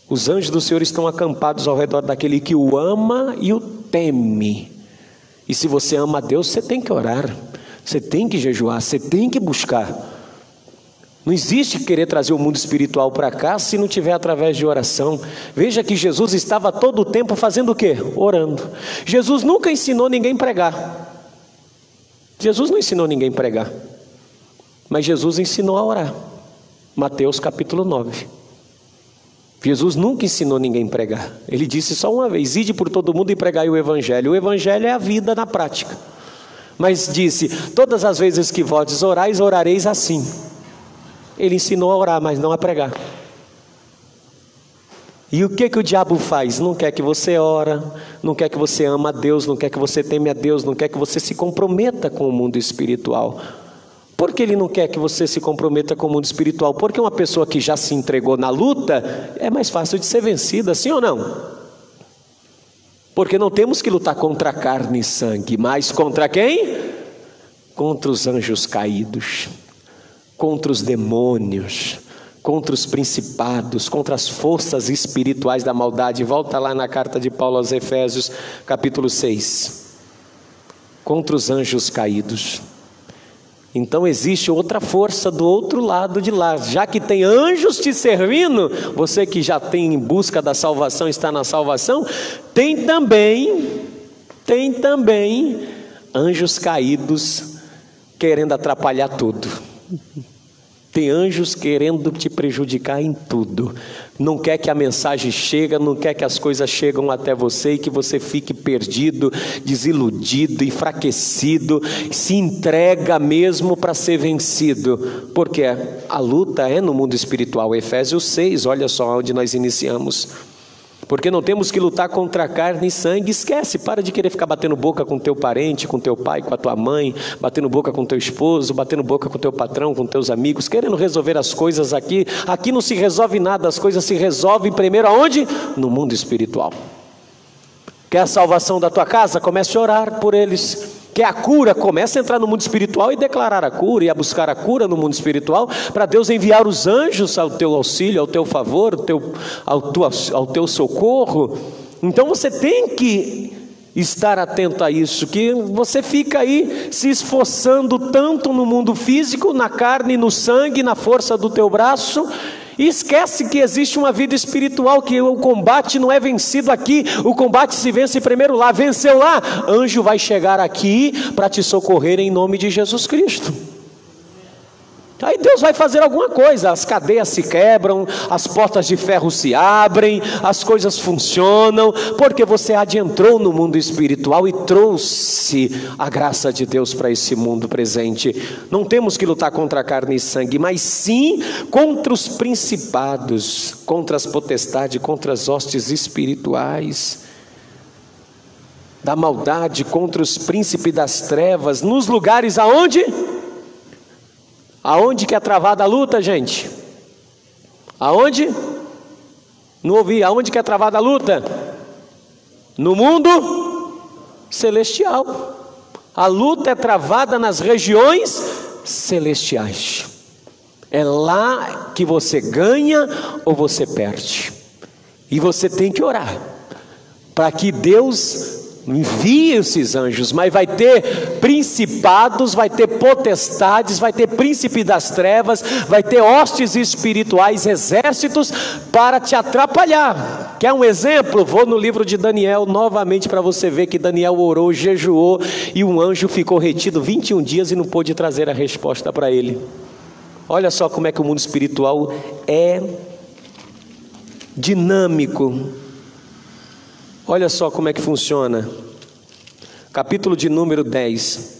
Os anjos do Senhor estão acampados ao redor daquele que o ama e o teme. E se você ama a Deus, você tem que orar, você tem que jejuar, você tem que buscar. Não existe querer trazer o mundo espiritual para cá se não tiver através de oração. Veja que Jesus estava todo o tempo fazendo o quê? Orando. Jesus nunca ensinou ninguém a pregar. Jesus não ensinou ninguém a pregar. Mas Jesus ensinou a orar. Mateus capítulo 9. Jesus nunca ensinou ninguém a pregar. Ele disse só uma vez: ide por todo mundo e pregai o evangelho. O evangelho é a vida na prática. Mas disse: todas as vezes que vós orais, orareis assim. Ele ensinou a orar, mas não a pregar. E o que o diabo faz? Não quer que você ora, não quer que você ama a Deus, não quer que você teme a Deus, não quer que você se comprometa com o mundo espiritual. Por que ele não quer que você se comprometa com o mundo espiritual? Porque uma pessoa que já se entregou na luta é mais fácil de ser vencida, sim ou não? Porque não temos que lutar contra carne e sangue, mas contra quem? Contra os anjos caídos, contra os demônios, contra os principados, contra as forças espirituais da maldade. Volta lá na carta de Paulo aos Efésios, capítulo 6. Contra os anjos caídos. Então existe outra força do outro lado de lá. Já que tem anjos te servindo, você que já tem em busca da salvação, está na salvação, tem também anjos caídos querendo atrapalhar tudo. Tem anjos querendo te prejudicar em tudo. Não quer que a mensagem chegue, não quer que as coisas cheguem até você e que você fique perdido, desiludido, enfraquecido, se entrega mesmo para ser vencido. Porque a luta é no mundo espiritual. Efésios 6, olha só onde nós iniciamos. Porque não temos que lutar contra carne e sangue. Esquece, para de querer ficar batendo boca com teu parente, com teu pai, com a tua mãe, batendo boca com teu esposo, batendo boca com teu patrão, com teus amigos, querendo resolver as coisas aqui. Aqui não se resolve nada, as coisas se resolvem primeiro aonde? No mundo espiritual. Quer a salvação da tua casa? Comece a orar por eles. Quer a cura? Comece a entrar no mundo espiritual e declarar a cura, e a buscar a cura no mundo espiritual, para Deus enviar os anjos ao teu auxílio, ao teu favor, ao teu socorro. Então você tem que estar atento a isso, que você fica aí se esforçando tanto no mundo físico, na carne, no sangue, na força do teu braço, e esquece que existe uma vida espiritual, que o combate não é vencido aqui, o combate se vence primeiro lá. Venceu lá, anjo vai chegar aqui para te socorrer em nome de Jesus Cristo. Aí Deus vai fazer alguma coisa, as cadeias se quebram, as portas de ferro se abrem, as coisas funcionam, porque você adentrou no mundo espiritual e trouxe a graça de Deus para esse mundo presente. Não temos que lutar contra a carne e sangue, mas sim contra os principados, contra as potestades, contra as hostes espirituais da maldade, contra os príncipes das trevas, nos lugares aonde? Aonde que é travada a luta, gente? Aonde? Não ouvi. Aonde que é travada a luta? No mundo celestial. A luta é travada nas regiões celestiais. É lá que você ganha ou você perde. E você tem que orar para que Deus envie esses anjos, mas vai ter principados, vai ter potestades, vai ter príncipe das trevas, vai ter hostes espirituais, exércitos para te atrapalhar. Quer um exemplo? Vou no livro de Daniel novamente para você ver que Daniel orou, jejuou e um anjo ficou retido 21 dias e não pôde trazer a resposta para ele. Olha só como é que o mundo espiritual é dinâmico. Olha só como é que funciona. Capítulo de número 10.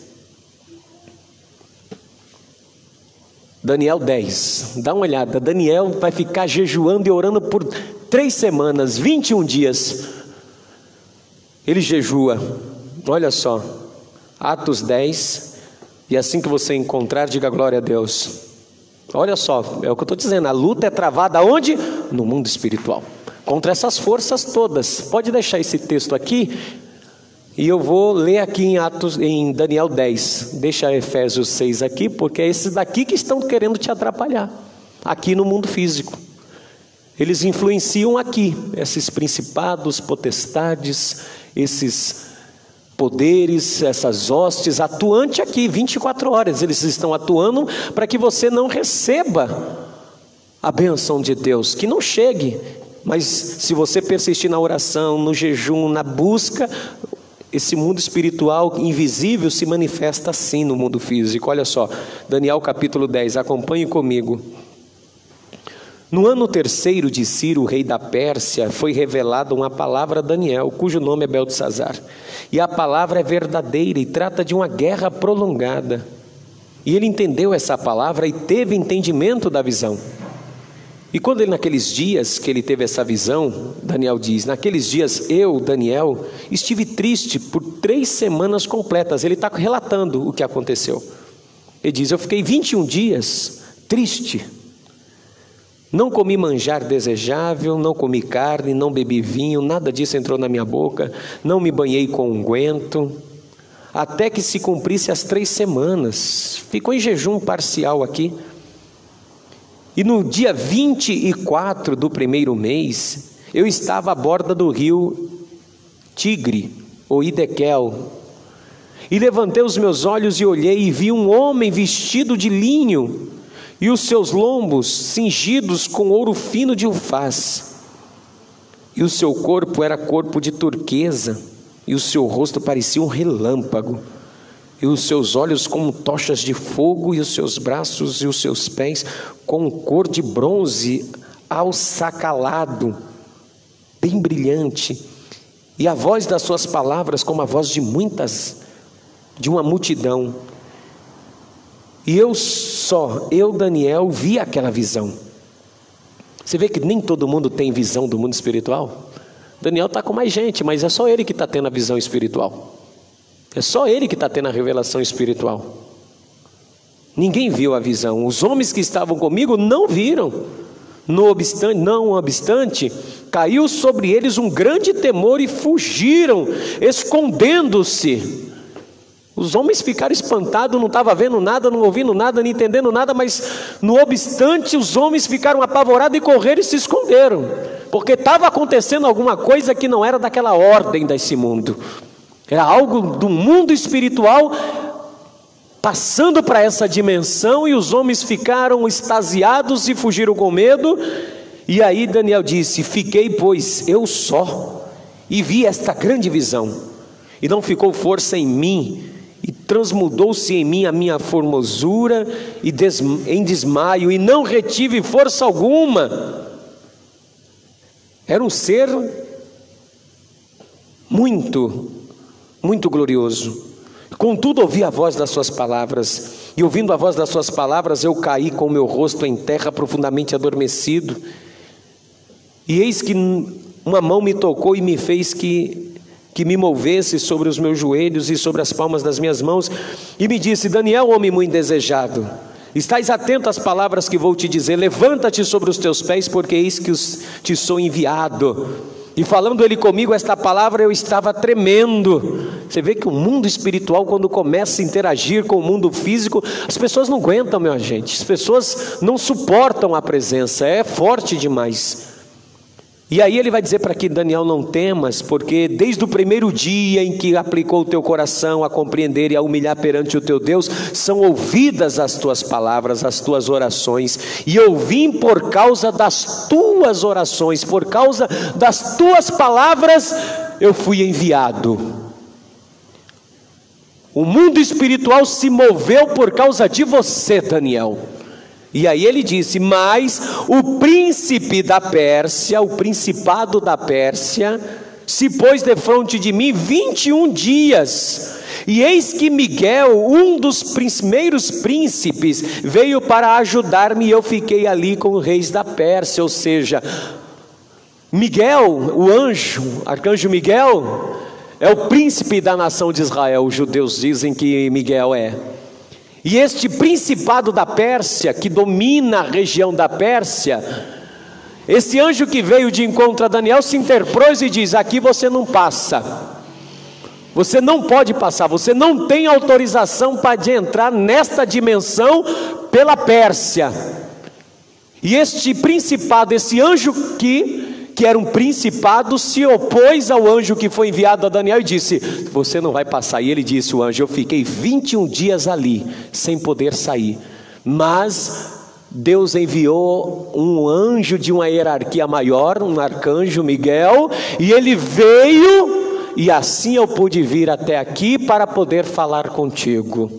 Daniel 10. Dá uma olhada. Daniel vai ficar jejuando e orando por 3 semanas, 21 dias. Ele jejua. Olha só. Atos 10. E assim que você encontrar, diga glória a Deus. Olha só, é o que eu estou dizendo. A luta é travada onde? No mundo espiritual. Contra essas forças todas. Pode deixar esse texto aqui e eu vou ler aqui em Daniel 10. Deixa Efésios 6 aqui, porque é esses daqui que estão querendo te atrapalhar aqui no mundo físico. Eles influenciam aqui, esses principados, potestades, esses poderes, essas hostes, atuante aqui 24 horas. Eles estão atuando para que você não receba a bênção de Deus, que não chegue. Mas se você persistir na oração, no jejum, na busca, esse mundo espiritual invisível se manifesta assim no mundo físico. Olha só, Daniel capítulo 10, acompanhe comigo. No ano 3º de Ciro, rei da Pérsia, foi revelada uma palavra a Daniel, cujo nome é Beltesazar. E a palavra é verdadeira e trata de uma guerra prolongada. E ele entendeu essa palavra e teve entendimento da visão. E quando ele, naqueles dias que ele teve essa visão, Daniel diz, naqueles dias eu, Daniel, estive triste por 3 semanas completas. Ele está relatando o que aconteceu. Ele diz, eu fiquei 21 dias triste. Não comi manjar desejável, não comi carne, não bebi vinho, nada disso entrou na minha boca, não me banhei com unguento, até que se cumprisse as 3 semanas. Ficou em jejum parcial aqui. E no dia 24 do 1º mês, eu estava à borda do rio Tigre, ou Idequel, e levantei os meus olhos e olhei e vi um homem vestido de linho, e os seus lombos cingidos com ouro fino de Ufaz, e o seu corpo era corpo de turquesa, e o seu rosto parecia um relâmpago, e os seus olhos como tochas de fogo, e os seus braços e os seus pés com cor de bronze alsacalado, bem brilhante, e a voz das suas palavras como a voz de uma multidão. E eu, Daniel, vi aquela visão. Você vê que nem todo mundo tem visão do mundo espiritual? Daniel está com mais gente, mas é só ele que está tendo a visão espiritual. É só ele que está tendo a revelação espiritual. Ninguém viu a visão. Os homens que estavam comigo não viram. Não obstante, caiu sobre eles um grande temor e fugiram, escondendo-se. Os homens ficaram espantados, não estavam vendo nada, não ouvindo nada, não entendendo nada, mas não obstante, os homens ficaram apavorados e correram e se esconderam, porque estava acontecendo alguma coisa que não era daquela ordem desse mundo. Era algo do mundo espiritual passando para essa dimensão, e os homens ficaram extasiados e fugiram com medo. E aí Daniel disse, fiquei pois eu só, e vi esta grande visão, e não ficou força em mim, e transmudou-se em mim a minha formosura em desmaio, e não retive força alguma. Era um ser muito glorioso. Contudo ouvi a voz das suas palavras, e ouvindo a voz das suas palavras eu caí com o meu rosto em terra, profundamente adormecido. E eis que uma mão me tocou e me fez que me movesse sobre os meus joelhos e sobre as palmas das minhas mãos, e me disse, Daniel, homem muito desejado, estais atento às palavras que vou te dizer, levanta-te sobre os teus pés, porque eis que te sou enviado. E falando ele comigo esta palavra, eu estava tremendo. Você vê que o mundo espiritual, quando começa a interagir com o mundo físico, as pessoas não aguentam, minha gente. As pessoas não suportam a presença, é forte demais. E aí ele vai dizer para que Daniel, não temas, porque desde o primeiro dia em que aplicou o teu coração a compreender e a humilhar perante o teu Deus, são ouvidas as tuas palavras, as tuas orações, e eu vim por causa das tuas orações, por causa das tuas palavras, eu fui enviado. O mundo espiritual se moveu por causa de você, Daniel. E aí ele disse: mas o príncipe da Pérsia, o principado da Pérsia, se pôs defronte de mim 21 dias. E eis que Miguel, um dos primeiros príncipes, veio para ajudar-me, e eu fiquei ali com os reis da Pérsia. Ou seja, Miguel, o anjo, arcanjo Miguel, é o príncipe da nação de Israel. Os judeus dizem que Miguel é. E este principado da Pérsia, que domina a região da Pérsia, esse anjo que veio de encontro a Daniel se interpôs e diz: aqui você não passa, você não pode passar, você não tem autorização para entrar nesta dimensão pela Pérsia. E este principado, esse anjo que era um principado, se opôs ao anjo que foi enviado a Daniel e disse: você não vai passar. E ele disse, o anjo: eu fiquei 21 dias ali, sem poder sair, mas Deus enviou um anjo de uma hierarquia maior, um arcanjo Miguel, e ele veio, e assim eu pude vir até aqui para poder falar contigo.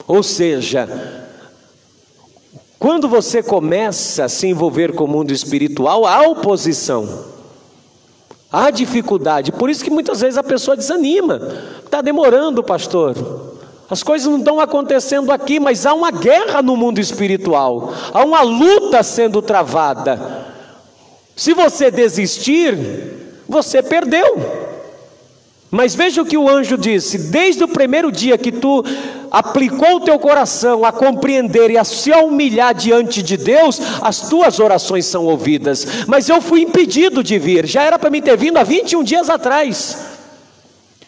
Ou seja, quando você começa a se envolver com o mundo espiritual, há oposição, há dificuldade. Por isso que muitas vezes a pessoa desanima. Está demorando, pastor, as coisas não estão acontecendo aqui, mas há uma guerra no mundo espiritual, há uma luta sendo travada. Se você desistir, você perdeu. Mas veja o que o anjo disse: desde o primeiro dia que tu aplicou o teu coração a compreender e a se humilhar diante de Deus, as tuas orações são ouvidas. Mas eu fui impedido de vir, já era para mim ter vindo há 21 dias atrás.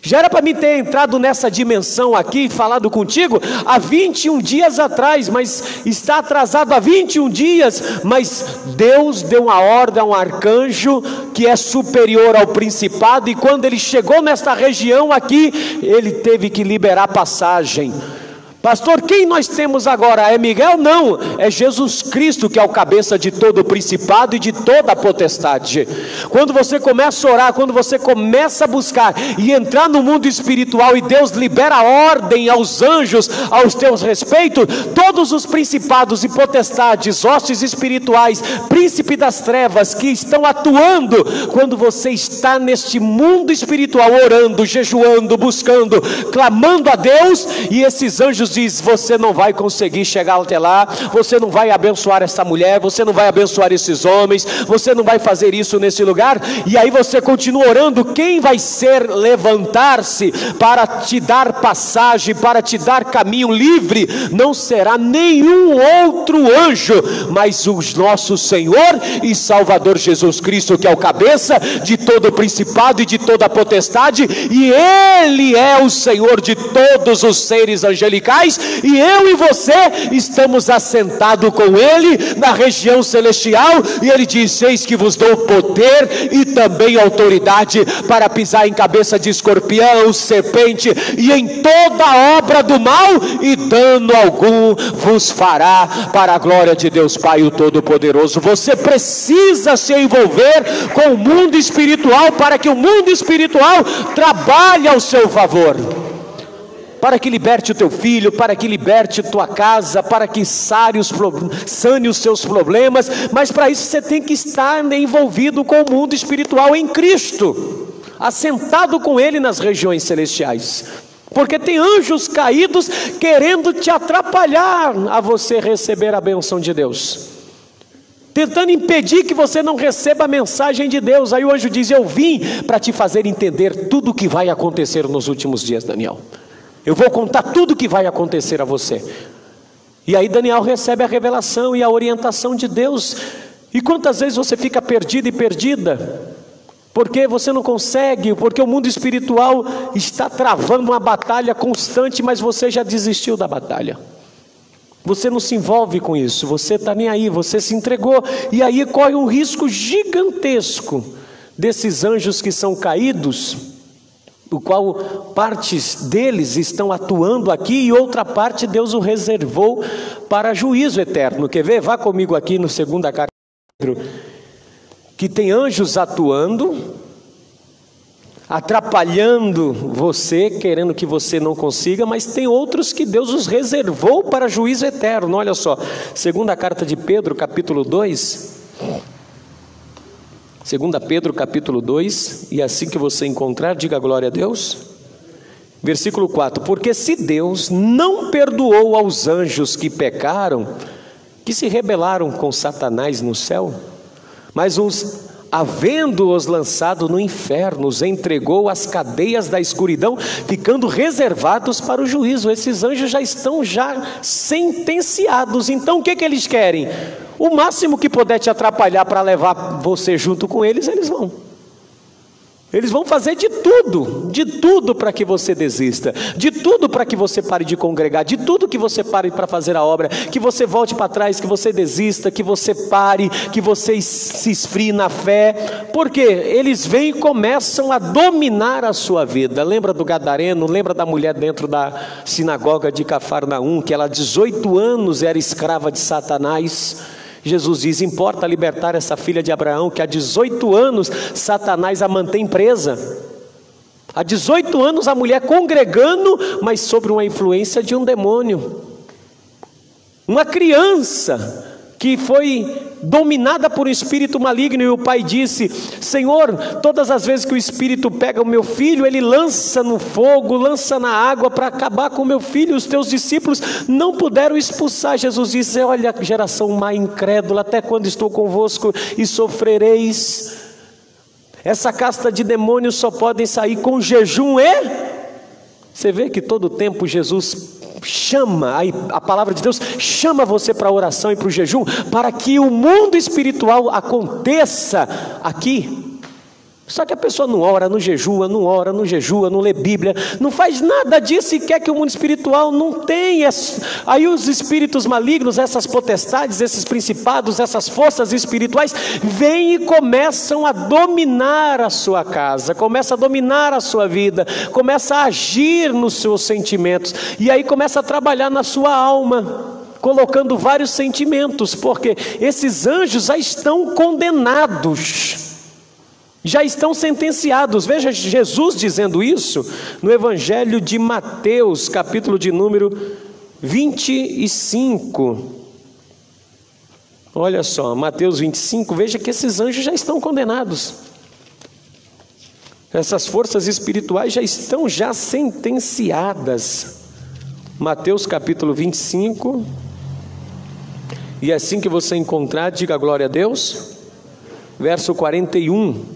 Já era para mim ter entrado nessa dimensão aqui e falado contigo há 21 dias atrás, mas está atrasado há 21 dias, mas Deus deu uma ordem a um arcanjo que é superior ao principado, e quando ele chegou nesta região aqui, ele teve que liberar passagem. Pastor, quem nós temos agora? É Miguel? Não, é Jesus Cristo, que é o cabeça de todo o principado e de toda a potestade. Quando você começa a orar, quando você começa a buscar e entrar no mundo espiritual, e Deus libera ordem aos anjos aos teus respeitos, todos os principados e potestades, hostes espirituais, príncipe das trevas que estão atuando, quando você está neste mundo espiritual, orando, jejuando, buscando, clamando a Deus, e esses anjos diz: você não vai conseguir chegar até lá, você não vai abençoar essa mulher, você não vai abençoar esses homens, você não vai fazer isso nesse lugar. E aí você continua orando. Quem vai ser levantar-se para te dar passagem, para te dar caminho livre? Não será nenhum outro anjo, mas o nosso Senhor e Salvador Jesus Cristo, que é o cabeça de todo o principado e de toda a potestade, e Ele é o Senhor de todos os seres angelicais. E eu e você estamos assentados com Ele na região celestial, e Ele diz: eis que vos dou poder e também autoridade para pisar em cabeça de escorpião, serpente, e em toda obra do mal, e dano algum vos fará, para a glória de Deus Pai o Todo-Poderoso. Você precisa se envolver com o mundo espiritual, para que o mundo espiritual trabalhe ao seu favor, para que liberte o teu filho, para que liberte tua casa, para que sane os seus problemas. Mas para isso você tem que estar envolvido com o mundo espiritual em Cristo, assentado com Ele nas regiões celestiais, porque tem anjos caídos querendo te atrapalhar a você receber a bênção de Deus, tentando impedir que você não receba a mensagem de Deus. Aí o anjo diz: eu vim para te fazer entender tudo o que vai acontecer nos últimos dias, Daniel. Eu vou contar tudo o que vai acontecer a você. E aí Daniel recebe a revelação e a orientação de Deus. E quantas vezes você fica perdido e perdida? Porque você não consegue, porque o mundo espiritual está travando uma batalha constante, mas você já desistiu da batalha. Você não se envolve com isso, você está nem aí, você se entregou, e aí corre um risco gigantesco desses anjos que são caídos, o qual partes deles estão atuando aqui e outra parte Deus o reservou para juízo eterno. Quer ver? Vá comigo aqui no 2ª carta de Pedro, que tem anjos atuando, atrapalhando você, querendo que você não consiga, mas tem outros que Deus os reservou para juízo eterno. Olha só, 2ª carta de Pedro, capítulo 2, 2 Pedro capítulo 2, e assim que você encontrar, diga glória a Deus. Versículo 4: porque se Deus não perdoou aos anjos que pecaram, que se rebelaram com Satanás no céu, mas havendo-os lançado no inferno, os entregou às cadeias da escuridão, ficando reservados para o juízo. Esses anjos já estão sentenciados. Então o que eles querem? O máximo que puder te atrapalhar para levar você junto com eles, eles vão. Eles vão fazer de tudo para que você desista, de tudo para que você pare de congregar, de tudo que você pare para fazer a obra, que você volte para trás, que você desista, que você pare, que você se esfrie na fé, porque eles vêm e começam a dominar a sua vida. Lembra do gadareno, lembra da mulher dentro da sinagoga de Cafarnaum, que ela há 18 anos era escrava de Satanás? Jesus diz: importa libertar essa filha de Abraão, que há 18 anos Satanás a mantém presa. Há 18 anos a mulher congregando, mas sob uma influência de um demônio. Uma criança que foi dominada por um espírito maligno, e o pai disse: Senhor, todas as vezes que o espírito pega o meu filho, ele lança no fogo, lança na água para acabar com o meu filho. Os teus discípulos não puderam expulsar. Jesus disse: olha, geração má e incrédula, até quando estou convosco e sofrereis? Essa casta de demônios só podem sair com jejum e... Você vê que todo tempo Jesus chama, a palavra de Deus chama você para a oração e para o jejum, para que o mundo espiritual aconteça aqui. Só que a pessoa não ora, não jejua, não lê Bíblia, não faz nada disso e quer que o mundo espiritual não tenha. Aí os espíritos malignos, essas potestades, esses principados, essas forças espirituais vêm e começam a dominar a sua casa, começa a dominar a sua vida, começa a agir nos seus sentimentos, e aí começa a trabalhar na sua alma, colocando vários sentimentos, porque esses anjos já estão condenados, já estão sentenciados. Veja Jesus dizendo isso no Evangelho de Mateus, capítulo de número 25. Olha só, Mateus 25, veja que esses anjos já estão condenados. Essas forças espirituais já estão sentenciadas. Mateus capítulo 25, e assim que você encontrar, diga glória a Deus. Verso 41.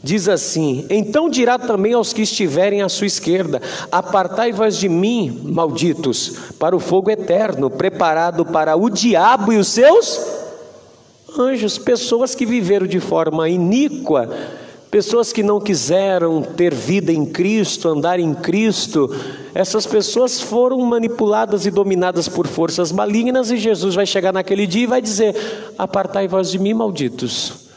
Diz assim: então dirá também aos que estiverem à sua esquerda: apartai-vos de mim, malditos, para o fogo eterno, preparado para o diabo e os seus anjos. Pessoas que viveram de forma iníqua, pessoas que não quiseram ter vida em Cristo, andar em Cristo, essas pessoas foram manipuladas e dominadas por forças malignas, e Jesus vai chegar naquele dia e vai dizer: apartai-vos de mim, malditos,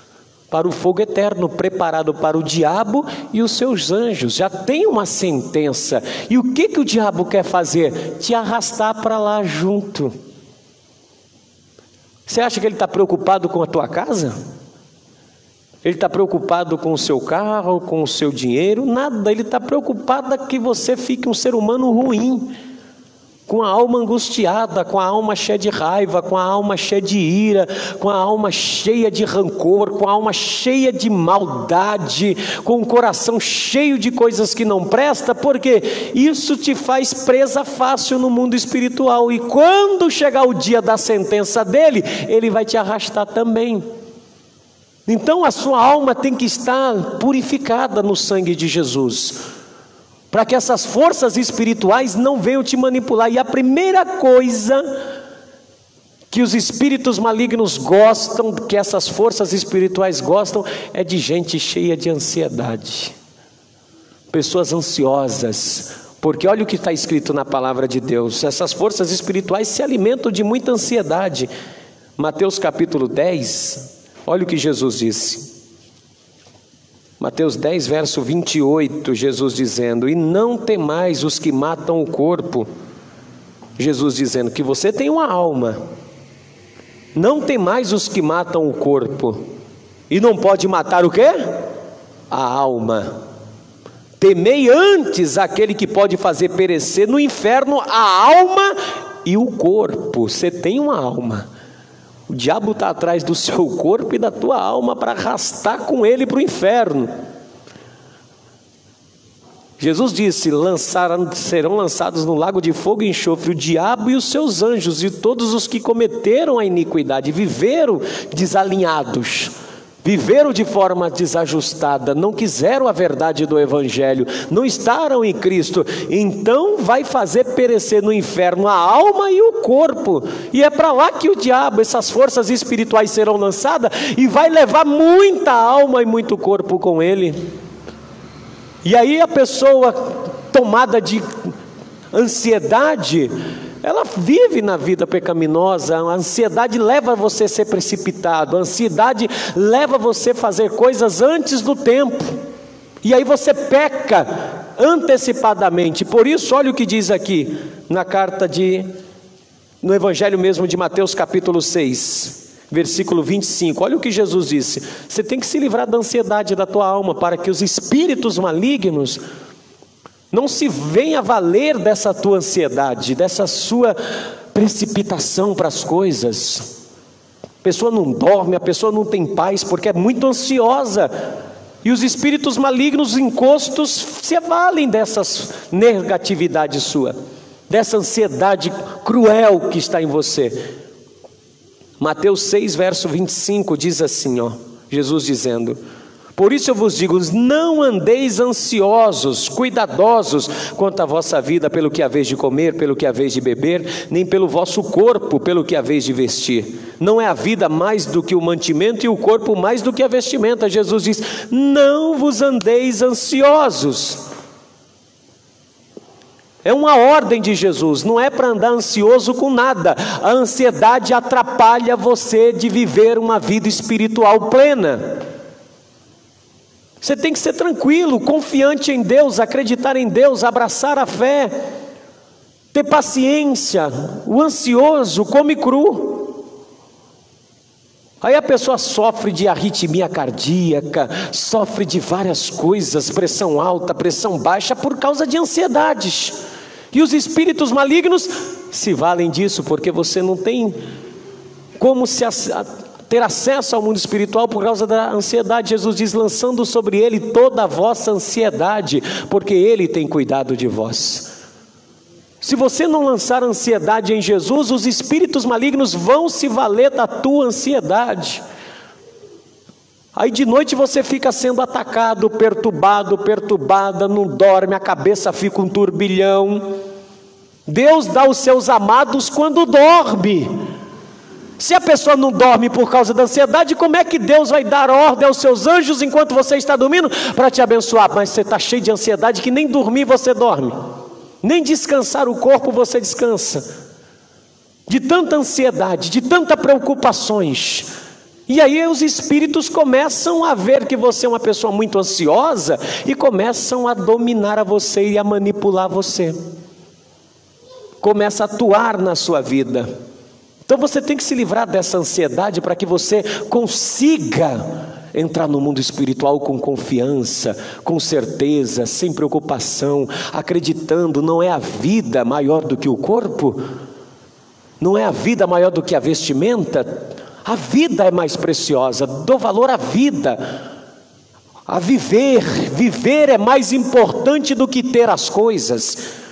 para o fogo eterno, preparado para o diabo e os seus anjos. Já tem uma sentença. E o que o diabo quer fazer? Te arrastar para lá junto. Você acha que ele está preocupado com a tua casa? Ele está preocupado com o seu carro, com o seu dinheiro? Nada. Ele está preocupado que você fique um ser humano ruim, com a alma angustiada, com a alma cheia de raiva, com a alma cheia de ira, com a alma cheia de rancor, com a alma cheia de maldade, com o coração cheio de coisas que não prestam, porque isso te faz presa fácil no mundo espiritual, e quando chegar o dia da sentença dele, ele vai te arrastar também. Então a sua alma tem que estar purificada no sangue de Jesus, para que essas forças espirituais não venham te manipular. E a primeira coisa que os espíritos malignos gostam, que essas forças espirituais gostam, é de gente cheia de ansiedade, pessoas ansiosas, porque olha o que está escrito na palavra de Deus, essas forças espirituais se alimentam de muita ansiedade. Mateus capítulo 10, olha o que Jesus disse, Mateus 10 verso 28, Jesus dizendo: e não temais os que matam o corpo, Jesus dizendo que você tem uma alma, não temais os que matam o corpo, e não pode matar o quê? A alma. Temei antes aquele que pode fazer perecer no inferno a alma e o corpo. Você tem uma alma, o diabo está atrás do seu corpo e da tua alma para arrastar com ele para o inferno. Jesus disse: serão lançados no lago de fogo e enxofre o diabo e os seus anjos, e todos os que cometeram a iniquidade, viveram desalinhados, viveram de forma desajustada, não quiseram a verdade do evangelho, não estaram em Cristo, então vai fazer perecer no inferno a alma e o corpo, e é para lá que o diabo, essas forças espirituais serão lançadas, e vai levar muita alma e muito corpo com ele. E aí a pessoa tomada de ansiedade, ela vive na vida pecaminosa. A ansiedade leva você a ser precipitado, a ansiedade leva você a fazer coisas antes do tempo, e aí você peca antecipadamente. Por isso, olha o que diz aqui no Evangelho mesmo de Mateus capítulo 6, versículo 25, olha o que Jesus disse: você tem que se livrar da ansiedade da tua alma, para que os espíritos malignos não se venham a valer dessa tua ansiedade, dessa sua precipitação para as coisas. A pessoa não dorme, a pessoa não tem paz, porque é muito ansiosa, e os espíritos malignos encostos se valem dessas negatividades sua, dessa ansiedade cruel que está em você. Mateus 6 verso 25 diz assim, Jesus dizendo: por isso eu vos digo, não andeis ansiosos, cuidadosos quanto à vossa vida, pelo que haveis de comer, pelo que haveis de beber, nem pelo vosso corpo, pelo que haveis de vestir. Não é a vida mais do que o mantimento, e o corpo mais do que a vestimenta. Jesus diz: não vos andeis ansiosos. É uma ordem de Jesus, não é para andar ansioso com nada. A ansiedade atrapalha você de viver uma vida espiritual plena. Você tem que ser tranquilo, confiante em Deus, acreditar em Deus, abraçar a fé, ter paciência. O ansioso come cru. Aí a pessoa sofre de arritmia cardíaca, sofre de várias coisas, pressão alta, pressão baixa, por causa de ansiedades. E os espíritos malignos se valem disso, porque você não tem como ter acesso ao mundo espiritual por causa da ansiedade. Jesus diz: lançando sobre ele toda a vossa ansiedade, porque ele tem cuidado de vós. Se você não lançar ansiedade em Jesus, os espíritos malignos vão se valer da tua ansiedade. Aí de noite você fica sendo atacado, perturbada, não dorme, a cabeça fica um turbilhão. Deus dá os seus amados quando dorme. Se a pessoa não dorme por causa da ansiedade, como é que Deus vai dar ordem aos seus anjos enquanto você está dormindo para te abençoar? Mas você está cheio de ansiedade que nem dormir você dorme, nem descansar o corpo você descansa, de tanta ansiedade, de tantas preocupações. E aí os espíritos começam a ver que você é uma pessoa muito ansiosa e começam a dominar a você e a manipular você. Começa a atuar na sua vida. Então você tem que se livrar dessa ansiedade para que você consiga entrar no mundo espiritual com confiança, com certeza, sem preocupação, acreditando. Não é a vida maior do que o corpo? Não é a vida maior do que a vestimenta? A vida é mais preciosa, dou valor à vida, a viver. Viver é mais importante do que ter as coisas.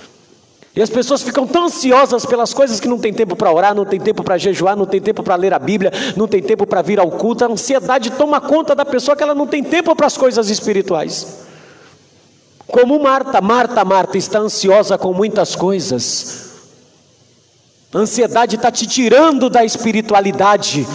E as pessoas ficam tão ansiosas pelas coisas que não tem tempo para orar, não tem tempo para jejuar, não tem tempo para ler a Bíblia, não tem tempo para vir ao culto. A ansiedade toma conta da pessoa, que ela não tem tempo para as coisas espirituais. Como Marta está ansiosa com muitas coisas. A ansiedade está te tirando da espiritualidade.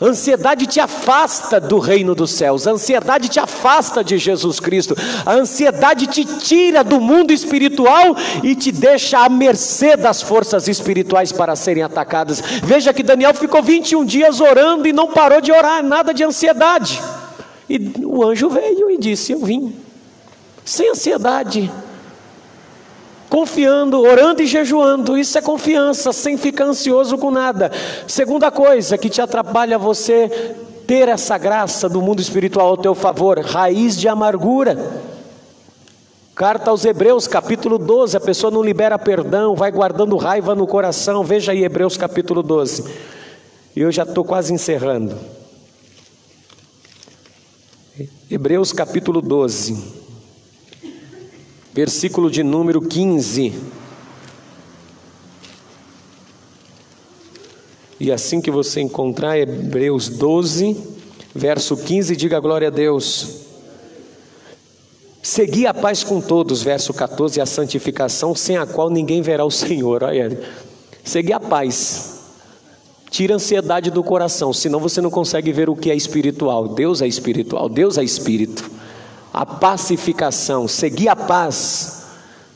A ansiedade te afasta do reino dos céus. A ansiedade te afasta de Jesus Cristo. A ansiedade te tira do mundo espiritual e te deixa à mercê das forças espirituais para serem atacadas. Veja que Daniel ficou 21 dias orando e não parou de orar, nada de ansiedade. E o anjo veio e disse: eu vim, sem ansiedade, confiando, orando e jejuando. Isso é confiança, sem ficar ansioso com nada. Segunda coisa que te atrapalha você ter essa graça do mundo espiritual ao teu favor: raiz de amargura. Carta aos Hebreus, capítulo 12, a pessoa não libera perdão, vai guardando raiva no coração. Veja aí Hebreus capítulo 12. Eu já estou quase encerrando. Hebreus capítulo 12, versículo de número 15. E assim que você encontrar Hebreus 12, verso 15, diga glória a Deus. Segui a paz com todos, verso 14, a santificação, sem a qual ninguém verá o Senhor. Olha, segui a paz. Tira a ansiedade do coração, senão você não consegue ver o que é espiritual. Deus é espiritual, Deus é espírito. A pacificação, seguir a paz.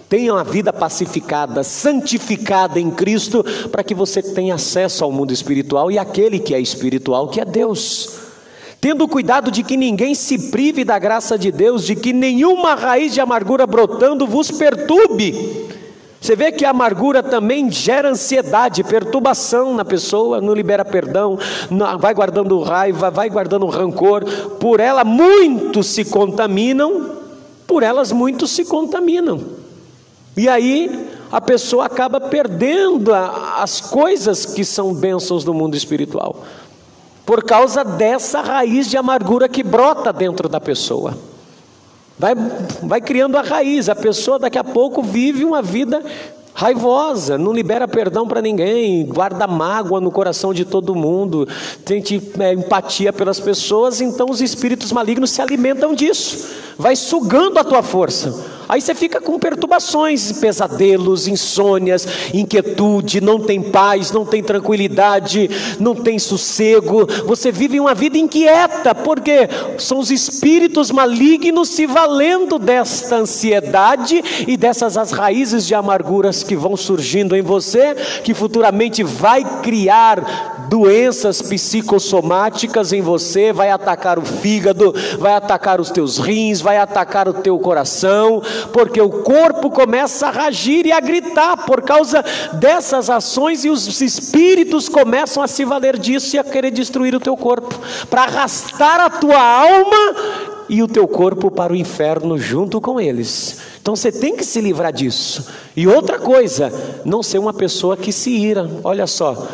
Tenha uma vida pacificada, santificada em Cristo, para que você tenha acesso ao mundo espiritual e àquele que é espiritual, que é Deus. Tendo cuidado de que ninguém se prive da graça de Deus, de que nenhuma raiz de amargura brotando vos perturbe. Você vê que a amargura também gera ansiedade, perturbação na pessoa, não libera perdão, vai guardando raiva, vai guardando rancor. Por ela muitos se contaminam, por elas muitos se contaminam. E aí a pessoa acaba perdendo as coisas que são bênçãos do mundo espiritual, por causa dessa raiz de amargura que brota dentro da pessoa. Vai criando a raiz, a pessoa daqui a pouco vive uma vida raivosa, não libera perdão para ninguém, guarda mágoa no coração de todo mundo, tem empatia pelas pessoas. Então os espíritos malignos se alimentam disso, vai sugando a tua força. Aí você fica com perturbações, pesadelos, insônias, inquietude, não tem paz, não tem tranquilidade, não tem sossego. Você vive uma vida inquieta, porque são os espíritos malignos se valendo desta ansiedade e dessas as raízes de amarguras que vão surgindo em você, que futuramente vai criar doenças psicossomáticas em você, vai atacar o fígado, vai atacar os teus rins, vai atacar o teu coração, porque o corpo começa a ragir e a gritar por causa dessas ações, e os espíritos começam a se valer disso e a querer destruir o teu corpo, para arrastar a tua alma e o teu corpo para o inferno junto com eles. Então você tem que se livrar disso. E outra coisa, não ser uma pessoa que se ira. Olha só,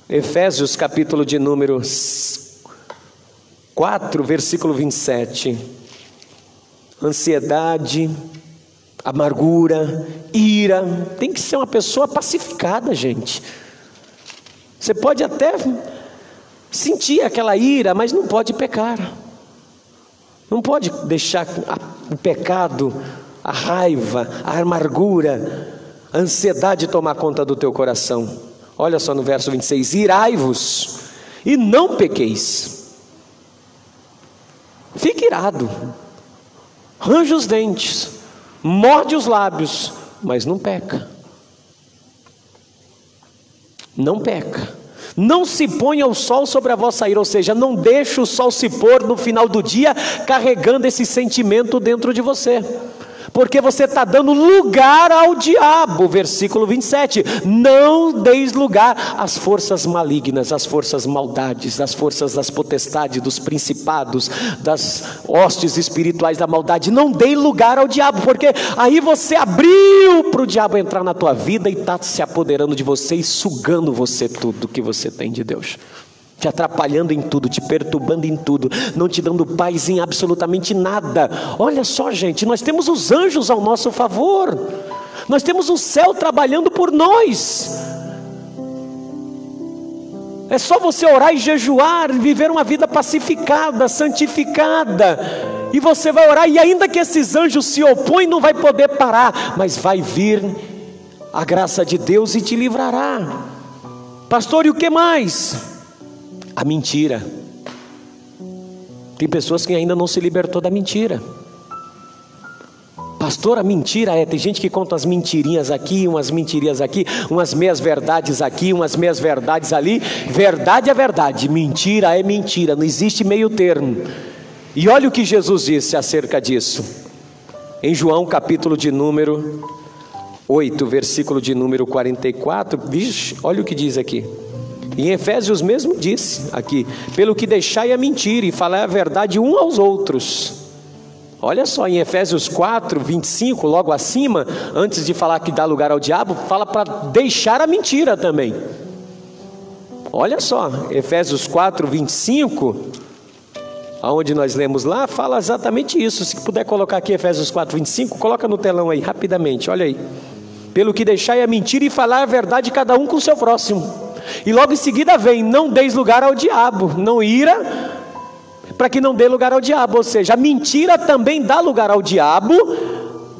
Efésios capítulo de número 4, versículo 27. Ansiedade, amargura, ira. Tem que ser uma pessoa pacificada, gente. Você pode até sentir aquela ira, mas não pode pecar. Não pode deixar o pecado, a raiva, a amargura, a ansiedade tomar conta do teu coração. Olha só no verso 26, irai-vos e não pequeis. Fique irado, range os dentes, morde os lábios, mas não peca. Não peca. Não se ponha o sol sobre a vossa ira, ou seja, não deixe o sol se pôr no final do dia carregando esse sentimento dentro de você, porque você está dando lugar ao diabo. Versículo 27, não deis lugar às forças malignas, às forças maldades, às forças das potestades, dos principados, das hostes espirituais da maldade. Não dei lugar ao diabo, porque aí você abriu para o diabo entrar na tua vida e está se apoderando de você e sugando você tudo que você tem de Deus, te atrapalhando em tudo, te perturbando em tudo, não te dando paz em absolutamente nada. Olha só, gente, nós temos os anjos ao nosso favor, nós temos o céu trabalhando por nós. É só você orar e jejuar, viver uma vida pacificada, santificada, e você vai orar, e ainda que esses anjos se opõem, não vai poder parar, mas vai vir a graça de Deus e te livrará. Pastor, e o que mais? A mentira. Tem pessoas que ainda não se libertou da mentira. Pastor, a mentira tem gente que conta as mentirinhas aqui, umas mentirinhas aqui, umas meias verdades aqui, umas meias verdades ali. Verdade é verdade, mentira é mentira, não existe meio termo. E olha o que Jesus disse acerca disso, em João capítulo de número 8, versículo de número 44, vixe, olha o que diz aqui. Em Efésios mesmo disse aqui: pelo que deixai a mentira e falai a verdade um aos outros. Olha só, em Efésios 4, 25, logo acima, antes de falar que dá lugar ao diabo, fala para deixar a mentira também. Olha só, Efésios 4, 25, aonde nós lemos lá, fala exatamente isso. Se puder colocar aqui Efésios 4, 25, coloca no telão aí, rapidamente, olha aí. Pelo que deixai a mentira e falar a verdade cada um com o seu próximo. E logo em seguida vem: não deis lugar ao diabo, não ira, para que não dê lugar ao diabo. Ou seja, a mentira também dá lugar ao diabo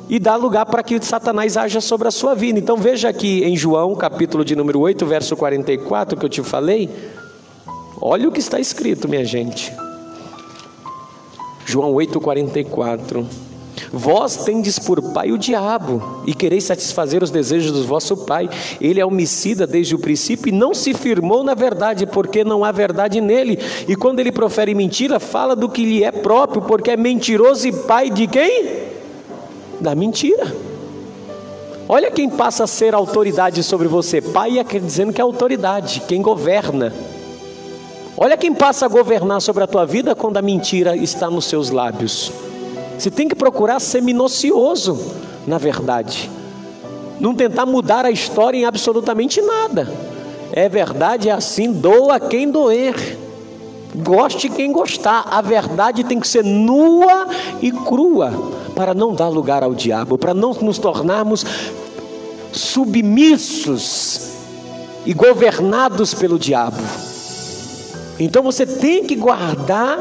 e dá lugar para que Satanás haja sobre a sua vida. Então veja aqui em João capítulo de número 8, verso 44, que eu te falei. Olha o que está escrito, minha gente. João 8, 44. Vós tendes por pai o diabo, e quereis satisfazer os desejos do vosso pai. Ele é homicida desde o princípio, e não se firmou na verdade, porque não há verdade nele. E quando ele profere mentira, fala do que lhe é próprio, porque é mentiroso e pai de quem? Da mentira. Olha quem passa a ser autoridade sobre você. Pai é dizendo que é autoridade, quem governa. Olha quem passa a governar sobre a tua vida quando a mentira está nos seus lábios. Você tem que procurar ser minucioso na verdade, não tentar mudar a história em absolutamente nada. É verdade, é assim, doa quem doer, goste quem gostar. A verdade tem que ser nua e crua, para não dar lugar ao diabo, para não nos tornarmos submissos e governados pelo diabo. Então você tem que guardar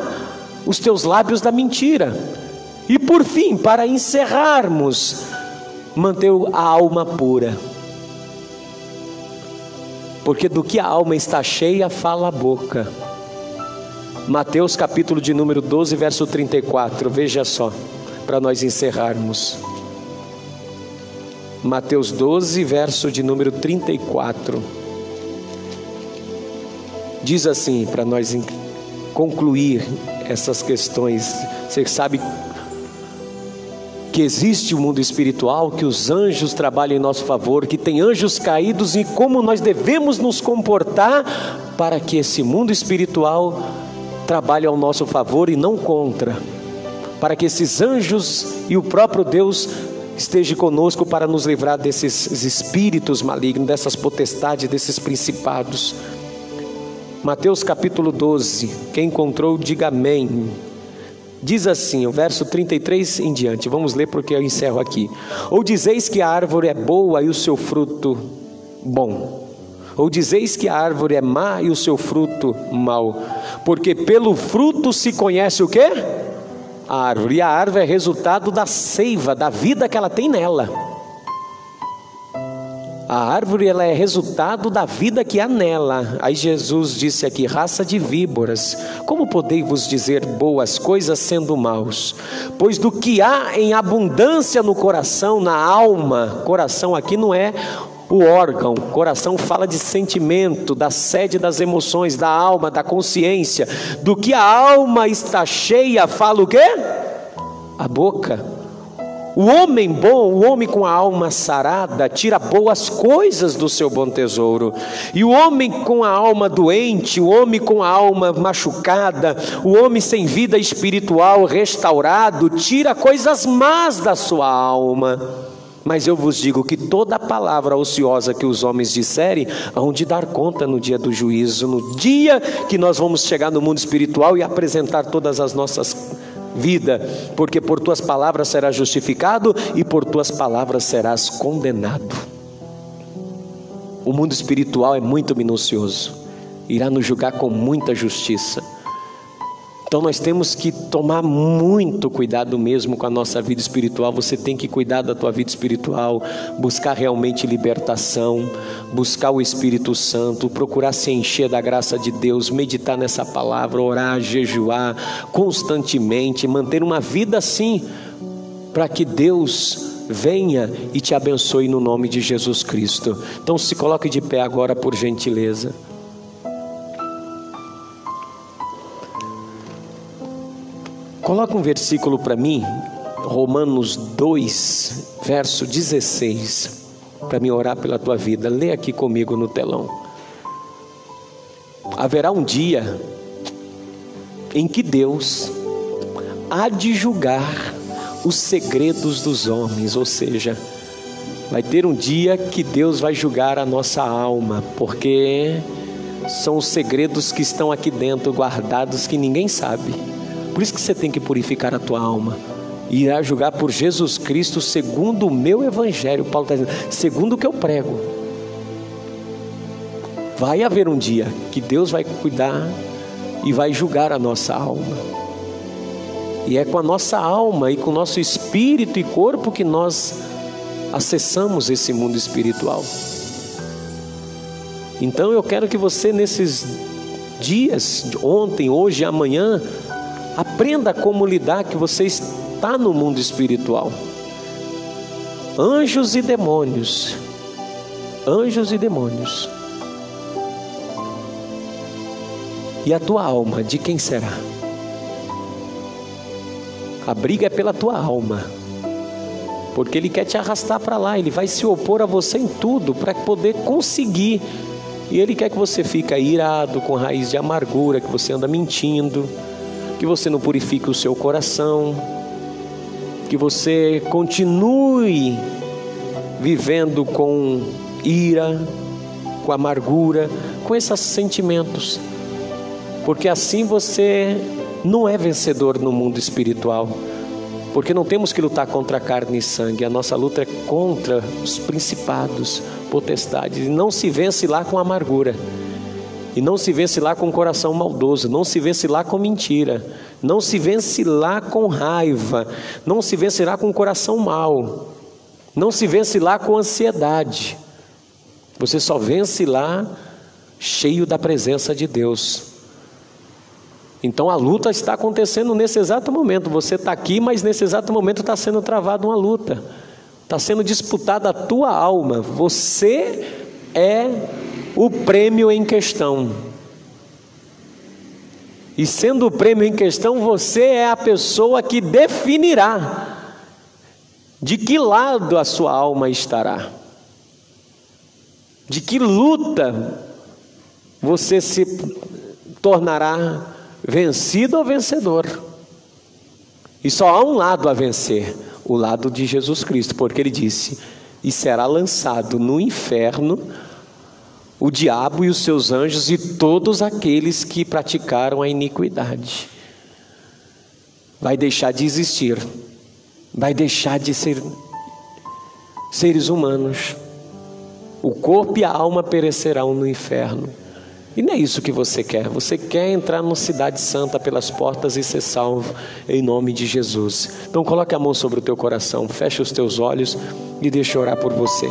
os teus lábios da mentira. E por fim, para encerrarmos, manter a alma pura. Porque do que a alma está cheia, fala a boca. Mateus capítulo de número 12, verso 34, veja só, para nós encerrarmos. Mateus 12, verso de número 34. Diz assim, para nós concluir essas questões. Você sabe que existe o mundo espiritual, que os anjos trabalham em nosso favor, que tem anjos caídos, e como nós devemos nos comportar para que esse mundo espiritual trabalhe ao nosso favor e não contra, para que esses anjos e o próprio Deus esteja conosco para nos livrar desses espíritos malignos, dessas potestades, desses principados. Mateus capítulo 12, quem encontrou diga amém. Diz assim, o verso 33 em diante, vamos ler porque eu encerro aqui. Ou dizeis que a árvore é boa e o seu fruto bom? Ou dizeis que a árvore é má e o seu fruto mau? Porque pelo fruto se conhece o quê? A árvore. E a árvore é resultado da seiva, da vida que ela tem nela. A árvore, ela é resultado da vida que há nela. Aí Jesus disse aqui: raça de víboras, como podeis vos dizer boas coisas sendo maus? Pois do que há em abundância no coração, na alma, coração aqui não é o órgão, coração fala de sentimento, da sede das emoções, da alma, da consciência. Do que a alma está cheia, fala o quê? A boca. O homem bom, o homem com a alma sarada, tira boas coisas do seu bom tesouro. E o homem com a alma doente, o homem com a alma machucada, o homem sem vida espiritual restaurado, tira coisas más da sua alma. Mas eu vos digo que toda palavra ociosa que os homens disserem, hão de dar conta no dia do juízo, no dia que nós vamos chegar no mundo espiritual e apresentar todas as nossas vida, porque por tuas palavras serás justificado e por tuas palavras serás condenado. O mundo espiritual é muito minucioso, irá nos julgar com muita justiça. Então nós temos que tomar muito cuidado mesmo com a nossa vida espiritual. Você tem que cuidar da tua vida espiritual, buscar realmente libertação, buscar o Espírito Santo, procurar se encher da graça de Deus, meditar nessa palavra, orar, jejuar constantemente, manter uma vida assim, para que Deus venha e te abençoe no nome de Jesus Cristo. Então se coloque de pé agora, por gentileza. Coloca um versículo para mim, Romanos 2, verso 16, para mim orar pela tua vida. Lê aqui comigo no telão. Haverá um dia em que Deus há de julgar os segredos dos homens, ou seja, vai ter um dia que Deus vai julgar a nossa alma, porque são os segredos que estão aqui dentro, guardados, que ninguém sabe. Por isso que você tem que purificar a tua alma. E irá julgar por Jesus Cristo segundo o meu evangelho. Paulo está dizendo, segundo o que eu prego. Vai haver um dia que Deus vai cuidar e vai julgar a nossa alma. E é com a nossa alma e com o nosso espírito e corpo que nós acessamos esse mundo espiritual. Então eu quero que você nesses dias, ontem, hoje e amanhã, aprenda como lidar, que você está no mundo espiritual. Anjos e demônios. Anjos e demônios. E a tua alma, de quem será? A briga é pela tua alma. Porque ele quer te arrastar para lá. Ele vai se opor a você em tudo para poder conseguir. E ele quer que você fique irado, com raiz de amargura, que você anda mentindo, que você não purifique o seu coração, que você continue vivendo com ira, com amargura, com esses sentimentos, porque assim você não é vencedor no mundo espiritual, porque não temos que lutar contra carne e sangue, a nossa luta é contra os principados, potestades, e não se vence lá com amargura. E não se vence lá com coração maldoso, não se vence lá com mentira, não se vence lá com raiva, não se vence lá com coração mau, não se vence lá com ansiedade. Você só vence lá cheio da presença de Deus. Então a luta está acontecendo nesse exato momento. Você está aqui, mas nesse exato momento está sendo travada uma luta. Está sendo disputada a tua alma. Você é o prêmio em questão. E sendo o prêmio em questão, você é a pessoa que definirá de que lado a sua alma estará. De que luta você se tornará vencido ou vencedor. E só há um lado a vencer, o lado de Jesus Cristo, porque ele disse, e será lançado no inferno o diabo e os seus anjos e todos aqueles que praticaram a iniquidade. Vai deixar de existir, vai deixar de ser seres humanos. O corpo e a alma perecerão no inferno. E não é isso que você quer entrar numa cidade santa pelas portas e ser salvo em nome de Jesus. Então coloque a mão sobre o teu coração, feche os teus olhos e deixa eu orar por você.